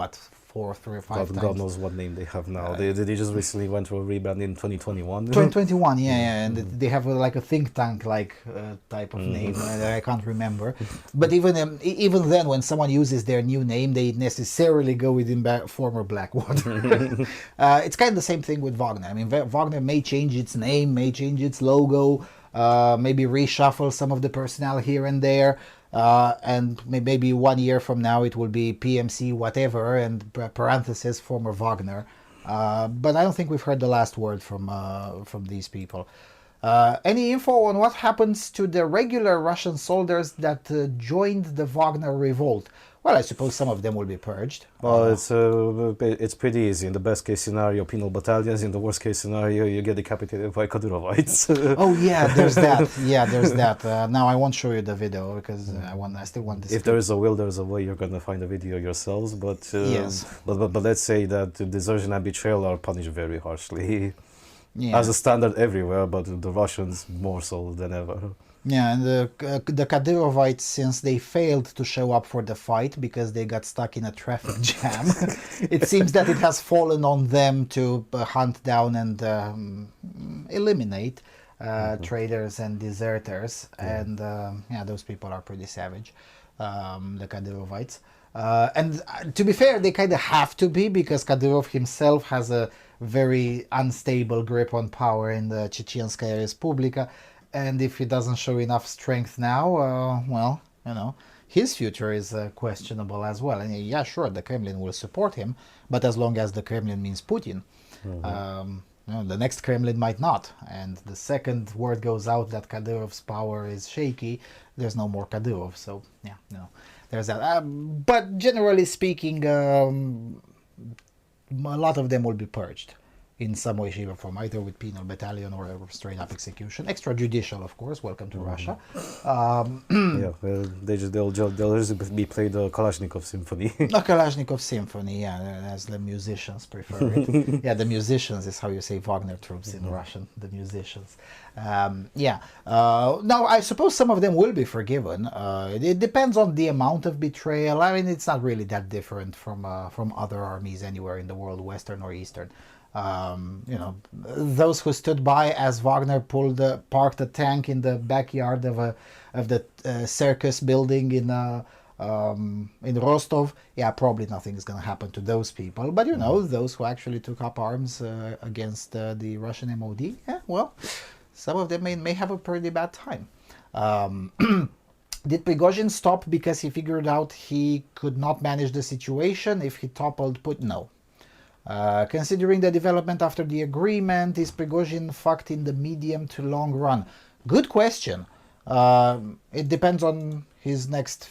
4, 3, or 5 times. God knows what name they have now. They just recently went through a rebrand in 2021. 2021, and they have like a think tank type of name that I can't remember. But even then, when someone uses their new name, they necessarily go within former Blackwater. It's kind of the same thing with Wagner. I mean, Wagner may change its name, may change its logo, maybe reshuffle some of the personnel here and there. And maybe 1 year from now it will be PMC whatever and parenthesis former Wagner. But I don't think we've heard the last word from these people. Any info on what happens to the regular Russian soldiers that joined the Wagner revolt? Well, I suppose some of them will be purged. Well, it's pretty easy. In the best case scenario, penal battalions. In the worst case scenario, you get decapitated by Kadyrovites. Oh yeah, there's that. Yeah, there's that. Now I won't show you the video because I still want this. If there is a will, there is a way. You're gonna find a video yourselves. But Yes. but let's say that desertion and betrayal are punished very harshly, Yeah. as a standard everywhere. But the Russians more so than ever. Yeah, and the Kadyrovites, since they failed to show up for the fight because they got stuck in a traffic jam, it seems that it has fallen on them to hunt down and eliminate traitors and deserters. And yeah, those people are pretty savage, the Kadyrovites. And to be fair, they kind of have to be, because Kadyrov himself has a very unstable grip on power in the Chechenskaya Respublika. And if he doesn't show enough strength now, well, you know, his future is questionable as well. And yeah, sure, the Kremlin will support him, but as long as the Kremlin means Putin, you know, the next Kremlin might not. And the second word goes out that Kadyrov's power is shaky, there's no more Kadyrov. So yeah, you know, there's that. But generally speaking, a lot of them will be purged in some way, shape, or form, either with penal battalion or straight up execution. Extrajudicial, of course. Welcome to Russia. Yeah, well, they'll just be played the Kalashnikov Symphony. A Kalashnikov Symphony, yeah, as the musicians prefer it. Yeah, the musicians is how you say Wagner troops in Russian, the musicians. Yeah. Now, I suppose some of them will be forgiven. It depends on the amount of betrayal. I mean, it's not really that different from other armies anywhere in the world, Western or Eastern. You know, those who stood by as Wagner parked a tank in the backyard of the circus building in Rostov. Yeah, probably nothing is going to happen to those people. But you know, those who actually took up arms against the Russian MOD, yeah, well, some of them may have a pretty bad time. Did Prigozhin stop because he figured out he could not manage the situation if he toppled Putin? No. Considering the development after the agreement, is Prigozhin fucked in the medium to long run? Good question. It depends on his next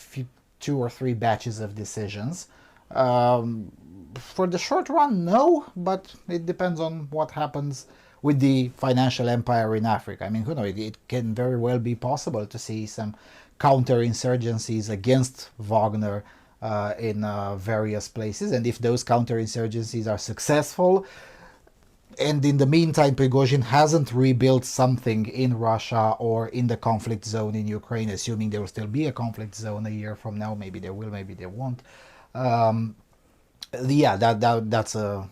2 or 3 batches of decisions. For the short run, no, but it depends on what happens with the financial empire in Africa. I mean, who knows? It can very well be possible to see some counterinsurgencies against Wagner in various places, and if those counterinsurgencies are successful, and in the meantime Prigozhin hasn't rebuilt something in Russia or in the conflict zone in Ukraine, assuming there will still be a conflict zone a year from now, maybe there will, maybe there won't. Yeah, that's a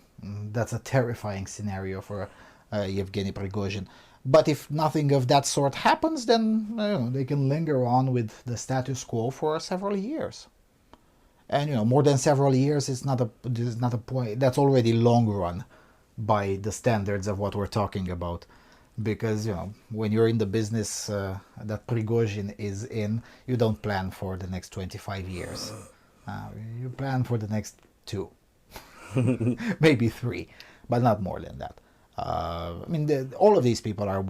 terrifying scenario for Yevgeny Prigozhin. But if nothing of that sort happens, then you know, they can linger on with the status quo for several years. And you know, more than several years is not a point. That's already long run by the standards of what we're talking about. Because you know, when you're in the business that Prigozhin is in, you don't plan for the next 25 years. You plan for the next 2, maybe 3, but not more than that. I mean, all of these people are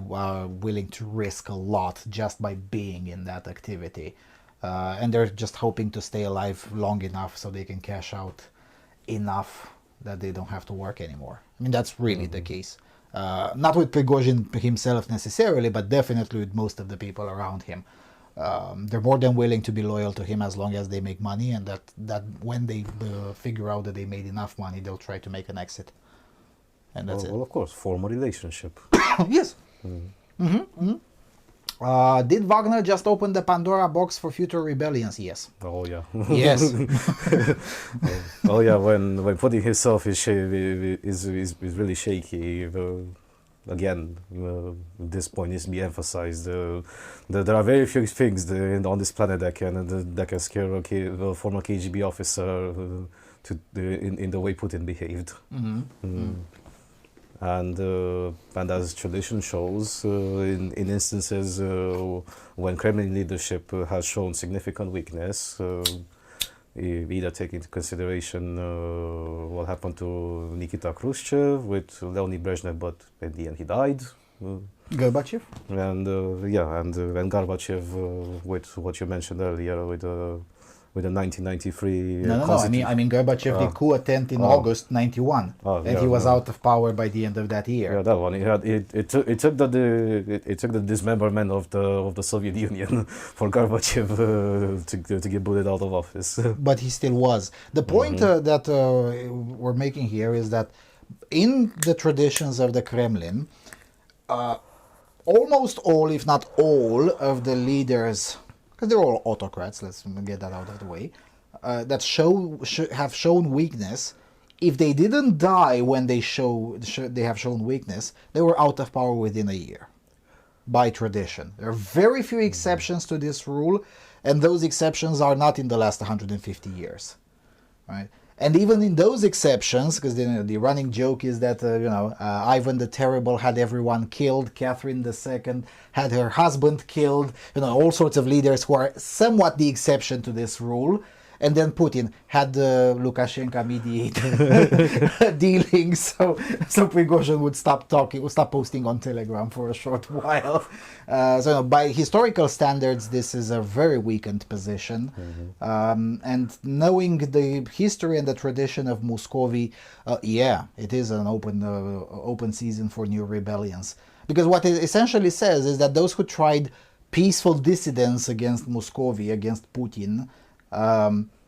willing to risk a lot just by being in that activity. And they're just hoping to stay alive long enough so they can cash out enough that they don't have to work anymore. I mean, that's really the case. Not with Prigozhin himself necessarily, but definitely with most of the people around him. They're more than willing to be loyal to him as long as they make money, and that when they figure out that they made enough money, they'll try to make an exit. And that's it. Well, of course, form a relationship. Yes. Did Wagner just open the Pandora box for future rebellions? Yes. Oh yeah. Yes. Oh yeah. When Putin himself is really shaky. Again, this point needs to be emphasized. There are very few things on this planet that can scare a former KGB officer in the way Putin behaved. And as tradition shows, in instances when Kremlin leadership has shown significant weakness, either take into consideration what happened to Nikita Khrushchev with Leonid Brezhnev, but at the end he died, Gorbachev? And and Gorbachev, with what you mentioned earlier, with the 1993. No. I mean Gorbachev did coup attempt in August '91, and he was out of power by the end of that year. Yeah, that one. It took the dismemberment of the Soviet Union for Gorbachev to get booted out of office. But he still was. The point that we're making here is that in the traditions of the Kremlin, almost all, if not all, of the leaders, because they're all autocrats, let's get that out of the way, that have shown weakness. If they didn't die when they have shown weakness, they were out of power within a year, by tradition. There are very few exceptions to this rule, and those exceptions are not in the last 150 years, right? And even in those exceptions, because the running joke is that Ivan the Terrible had everyone killed, Catherine II had her husband killed, all sorts of leaders who are somewhat the exception to this rule. And then Putin had Lukashenko mediate dealings, so Prigozhin would stop posting on Telegram for a short while. So by historical standards, this is a very weakened position. And knowing the history and the tradition of Muscovy, it is an open season for new rebellions. Because what it essentially says is that those who tried peaceful dissidence against Muscovy, against Putin,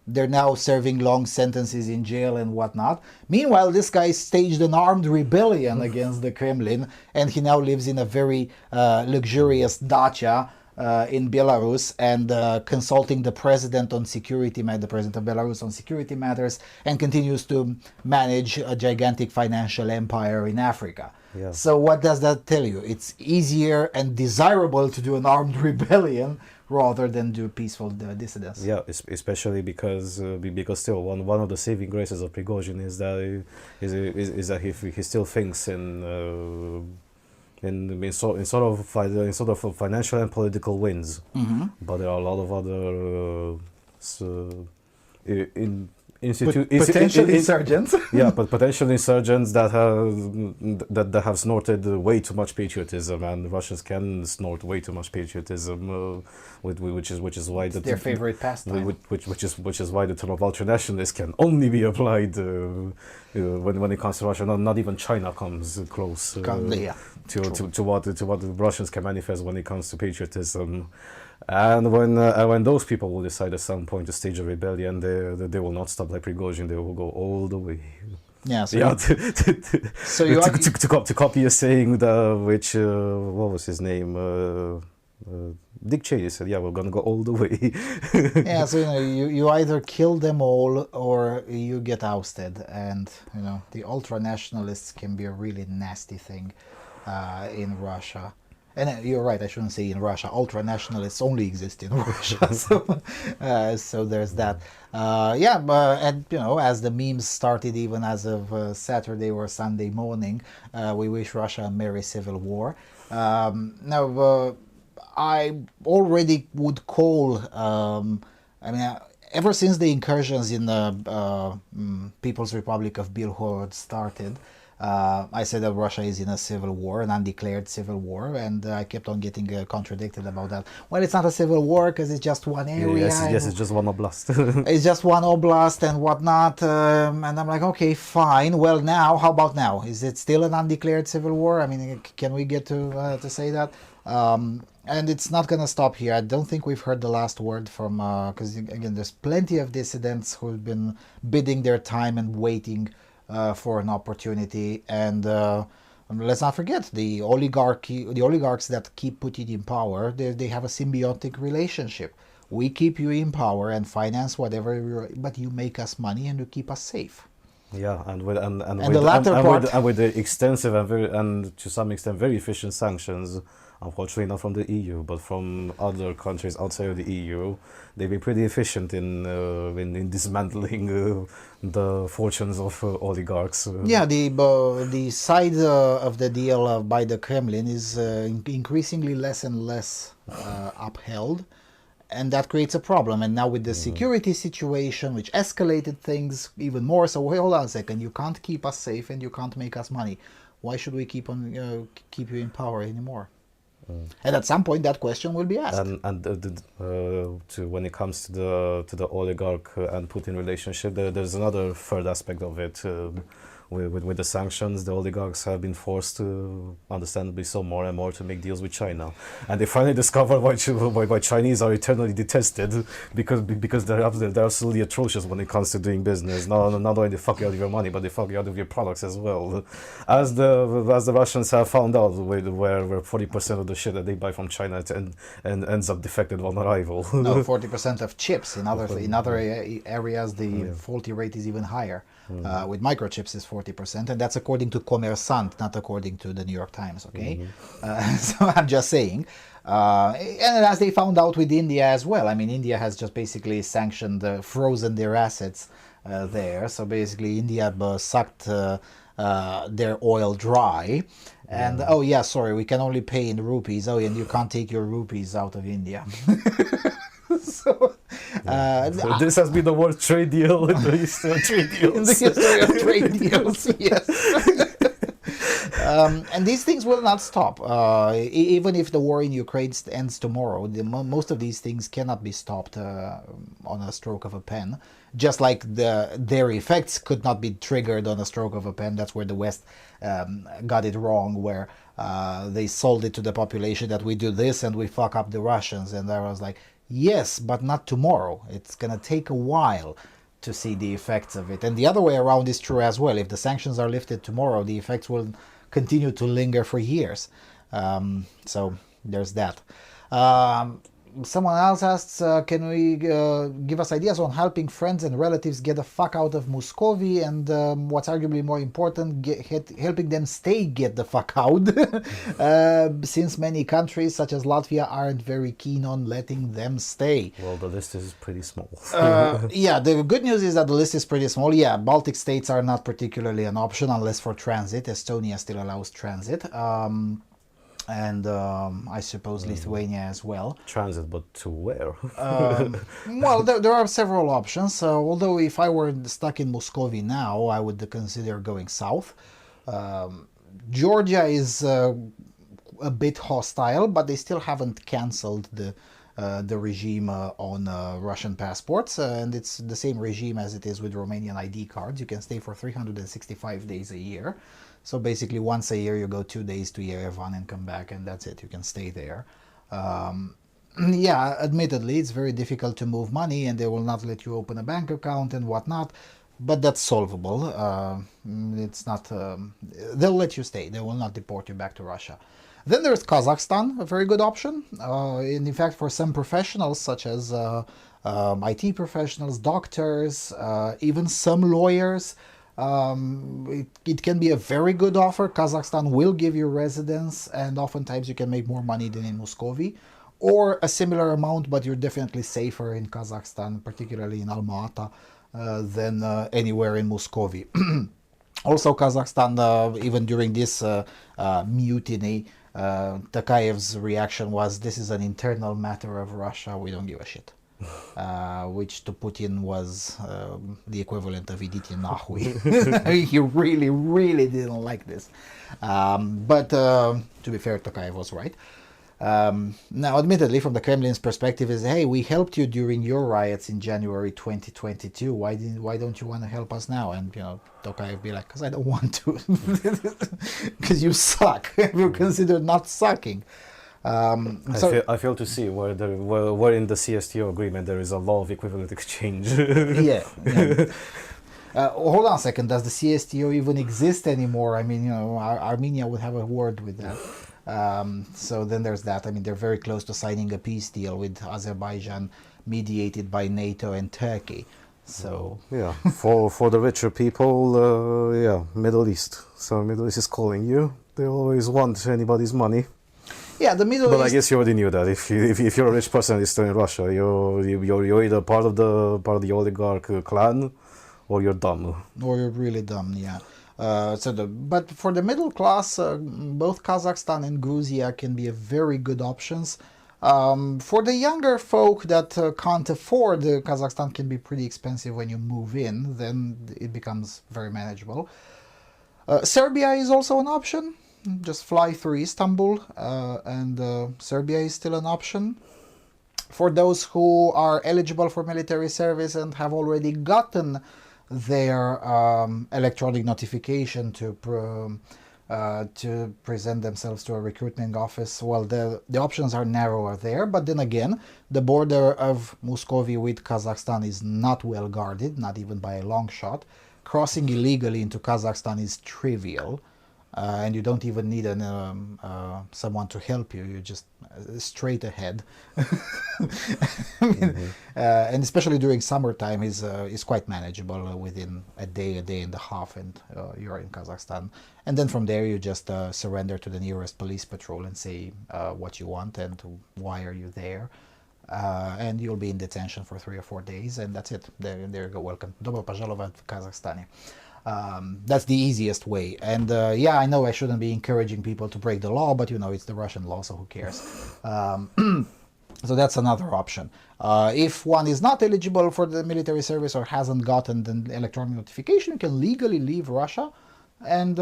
they're now serving long sentences in jail and whatnot. Meanwhile, this guy staged an armed rebellion against the Kremlin, and he now lives in a very luxurious dacha in Belarus and consulting the president of Belarus on security matters, and continues to manage a gigantic financial empire in Africa. Yeah. So what does that tell you? It's easier and desirable to do an armed rebellion rather than do peaceful dissidence. Yeah, especially because still one of the saving graces of Prigozhin is that he still thinks in sort of financial and political wins. But there are a lot of other potential insurgents. Yeah, but potential insurgents that have snorted way too much patriotism, and Russians can snort way too much patriotism, which is why their favorite pastime. Which is why the term of ultranationalist can only be applied when it comes to Russia. Not even China comes close to what the Russians can manifest when it comes to patriotism. And when those people will decide at some point to stage a rebellion, they will not stop like Prigozhin. They will go all the way. Yeah. To copy a saying, which what was his name? Dick Cheney said, "Yeah, we're gonna go all the way." Yeah. So you either kill them all or you get ousted, and the ultra nationalists can be a really nasty thing in Russia. And you're right, I shouldn't say in Russia. Ultra-nationalists only exist in Russia. So there's that. And as the memes started even as of Saturday or Sunday morning, we wish Russia a merry civil war. Now, I already would call, ever since the incursions in the People's Republic of Belarus started, I said that Russia is in a civil war, an undeclared civil war, and I kept on getting contradicted about that. Well, it's not a civil war because it's just one area. Yes, it's just one oblast. It's just one oblast and whatnot. And I'm like, okay, fine. Well, now, how about now? Is it still an undeclared civil war? I mean, can we get to say that? And it's not going to stop here. I don't think we've heard the last word from, because again, there's plenty of dissidents who've been biding their time and waiting for an opportunity. And let's not forget the oligarchs that keep Putin in power. They have a symbiotic relationship. We keep you in power and finance whatever, but you make us money and you keep us safe. Yeah, and with the extensive and to some extent very efficient sanctions. Unfortunately, not from the EU, but from other countries outside of the EU. They've been pretty efficient in dismantling the fortunes of oligarchs. Yeah, the side of the deal by the Kremlin is increasingly less and less upheld, and that creates a problem. And now with the security situation, which escalated things even more, so wait, hold on a second, you can't keep us safe and you can't make us money. why should we keep you in power anymore? And at some point, that question will be asked. When it comes to the oligarch and Putin relationship, there's another third aspect of it. With the sanctions, the oligarchs have been forced to, understandably so, more and more to make deals with China, and they finally discover why Chinese are eternally detested, because they're absolutely atrocious when it comes to doing business. Not only they fuck you out of your money, but they fuck you out of your products as well. As the Russians have found out, where 40% of the shit that they buy from China ends up defected on arrival. No, 40% of chips. In other areas, the faulty rate is even higher. With microchips is 40%, and that's according to Kommersant, not according to the New York Times, okay? So I'm just saying. And as they found out with India as well, I mean, India has just basically frozen their assets there. So basically India sucked their oil dry. And, oh yeah, sorry, we can only pay in rupees. Oh, and you can't take your rupees out of India. So this has been the worst trade deal in the history of trade deals. In the history of trade deals, yes. And these things will not stop. Even if the war in Ukraine ends tomorrow, most of these things cannot be stopped on a stroke of a pen. Just like their effects could not be triggered on a stroke of a pen. That's where the West got it wrong, where they sold it to the population that we do this and we fuck up the Russians. And I was like, yes, but not tomorrow. It's going to take a while to see the effects of it. And the other way around is true as well. If the sanctions are lifted tomorrow, the effects will continue to linger for years. So there's that. Someone else asks, can we give us ideas on helping friends and relatives get the fuck out of Muscovy, and what's arguably more important, helping them get the fuck out, since many countries such as Latvia aren't very keen on letting them stay. Well, the list is pretty small. Yeah, the good news is that the list is pretty small. Yeah, Baltic states are not particularly an option unless for transit. Estonia still allows transit. And I suppose Lithuania as well. Transit, but to where? Well, there are several options. Although if I were stuck in Muscovy now, I would consider going south. Georgia is a bit hostile, but they still haven't cancelled the regime on Russian passports, and it's the same regime as it is with Romanian ID cards. You can stay for 365 days a year. So basically once a year you go 2 days to Yerevan and come back, and that's it. You can stay there. Yeah, admittedly, it's very difficult to move money, and they will not let you open a bank account and whatnot, but that's solvable. It's not... they'll let you stay. They will not deport you back to Russia. Then there's Kazakhstan, a very good option. And in fact, for some professionals, such as IT professionals, doctors, even some lawyers, it can be a very good offer. Kazakhstan will give you residence, and oftentimes you can make more money than in Muscovy, or a similar amount, but you're definitely safer in Kazakhstan, particularly in Almaty, than anywhere in Muscovy. Also, Kazakhstan, even during this mutiny, Takayev's reaction was, this is an internal matter of Russia, we don't give a shit. Which to Putin was the equivalent of idite nahui. He really, really didn't like this. But to be fair, Tokayev was right. Now, admittedly, from the Kremlin's perspective is, hey, we helped you during your riots in January 2022. Why don't you want to help us now? And, you know, Tokayev be like, because I don't want to. Because you suck. You're considered not sucking. I fail to see where in the CSTO agreement there is a law of equivalent exchange. Yeah. Hold on a second. Does the CSTO even exist anymore? I mean, you know, Armenia would have a word with that. So then there's that. I mean, they're very close to signing a peace deal with Azerbaijan, mediated by NATO and Turkey. So yeah, for the richer people, yeah, Middle East. So Middle East is calling you. They always want anybody's money. Yeah, the Middle East. But I guess you already knew that. If you're a rich person and you're still in Russia, you're either part of the oligarch clan, or you're dumb. Or you're really dumb, yeah. But for the middle class, both Kazakhstan and Georgia can be a very good options. For the younger folk that can't afford, Kazakhstan can be pretty expensive when you move in. Then it becomes very manageable. Serbia is also an option. Just fly through Istanbul, and Serbia is still an option. For those who are eligible for military service and have already gotten their electronic notification to present themselves to a recruitment office, well, the options are narrower there. But then again, the border of Muscovy with Kazakhstan is not well guarded, not even by a long shot. Crossing illegally into Kazakhstan is trivial. And you don't even need someone to help you. You just straight ahead. And especially during summertime is quite manageable. Within a day and a half, and you're in Kazakhstan. And then from there you just surrender to the nearest police patrol and say what you want and why are you there. And you'll be in detention for 3 or 4 days, and that's it. There you go. Welcome. Добро пожаловать в Казахстане. That's the easiest way. And yeah, I know I shouldn't be encouraging people to break the law, but you know, it's the Russian law, so who cares? So that's another option. If one is not eligible for the military service or hasn't gotten the electronic notification, you can legally leave Russia. And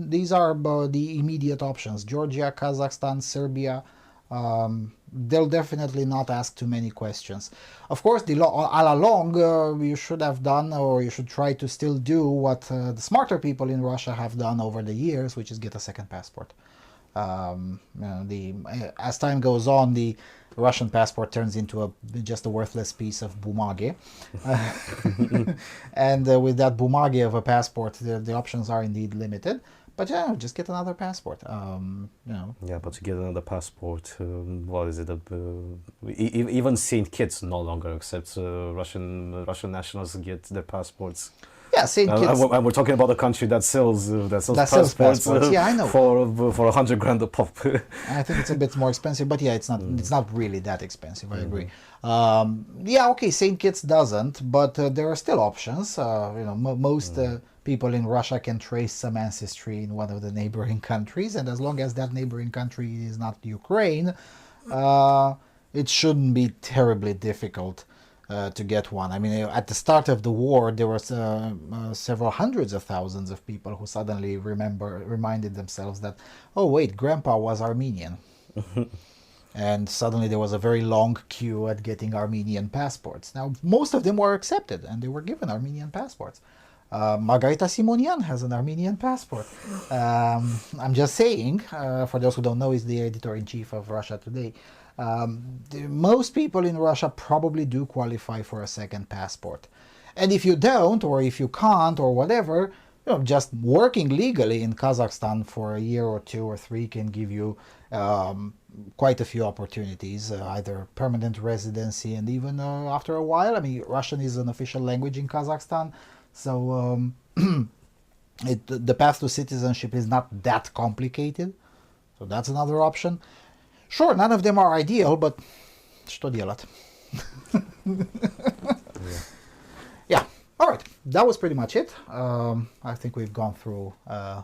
these are the immediate options: Georgia, Kazakhstan, Serbia. They'll definitely not ask too many questions. Of course, all along, you should have done, or you should try to still do what the smarter people in Russia have done over the years, which is get a second passport. As time goes on, the Russian passport turns into just a worthless piece of bumage. And with that bumage of a passport, the options are indeed limited. But yeah, just get another passport. Yeah, but to get another passport, what is it? Even Saint Kitts no longer accepts Russian nationals get their passports. Yeah, Saint Kitts. And we're talking about a country that sells passports. Yeah, I know. For $100,000 a pop. I think it's a bit more expensive, but yeah, it's not really that expensive. I agree. Yeah, okay, Saint Kitts doesn't, but there are still options. Most people in Russia can trace some ancestry in one of the neighboring countries, and as long as that neighboring country is not Ukraine, it shouldn't be terribly difficult to get one. I mean, at the start of the war, there was several hundreds of thousands of people who suddenly reminded themselves that, oh wait, Grandpa was Armenian. And suddenly there was a very long queue at getting Armenian passports. Now, most of them were accepted, and they were given Armenian passports. Margarita Simonian has an Armenian passport. I'm just saying, for those who don't know, he's the editor-in-chief of Russia Today. Most people in Russia probably do qualify for a second passport. And if you don't, or if you can't, or whatever, just working legally in Kazakhstan for a year or 2 or 3 can give you quite a few opportunities, either permanent residency, and even after a while. I mean, Russian is an official language in Kazakhstan, so the path to citizenship is not that complicated. So that's another option. Sure, none of them are ideal, but что делать? Yeah. All right, that was pretty much it. I think we've gone through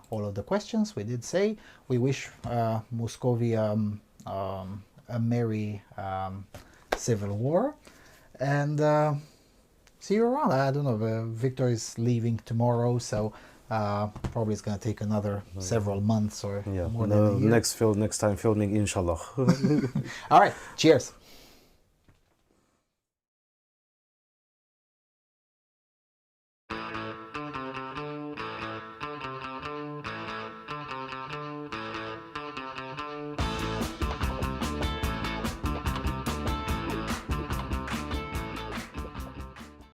all of the questions. We did say we wish Muscovy a merry civil war, and see you around. I don't know. Victor is leaving tomorrow, so probably it's going to take another several months or more than a year. Next time filming, inshallah. All right, cheers.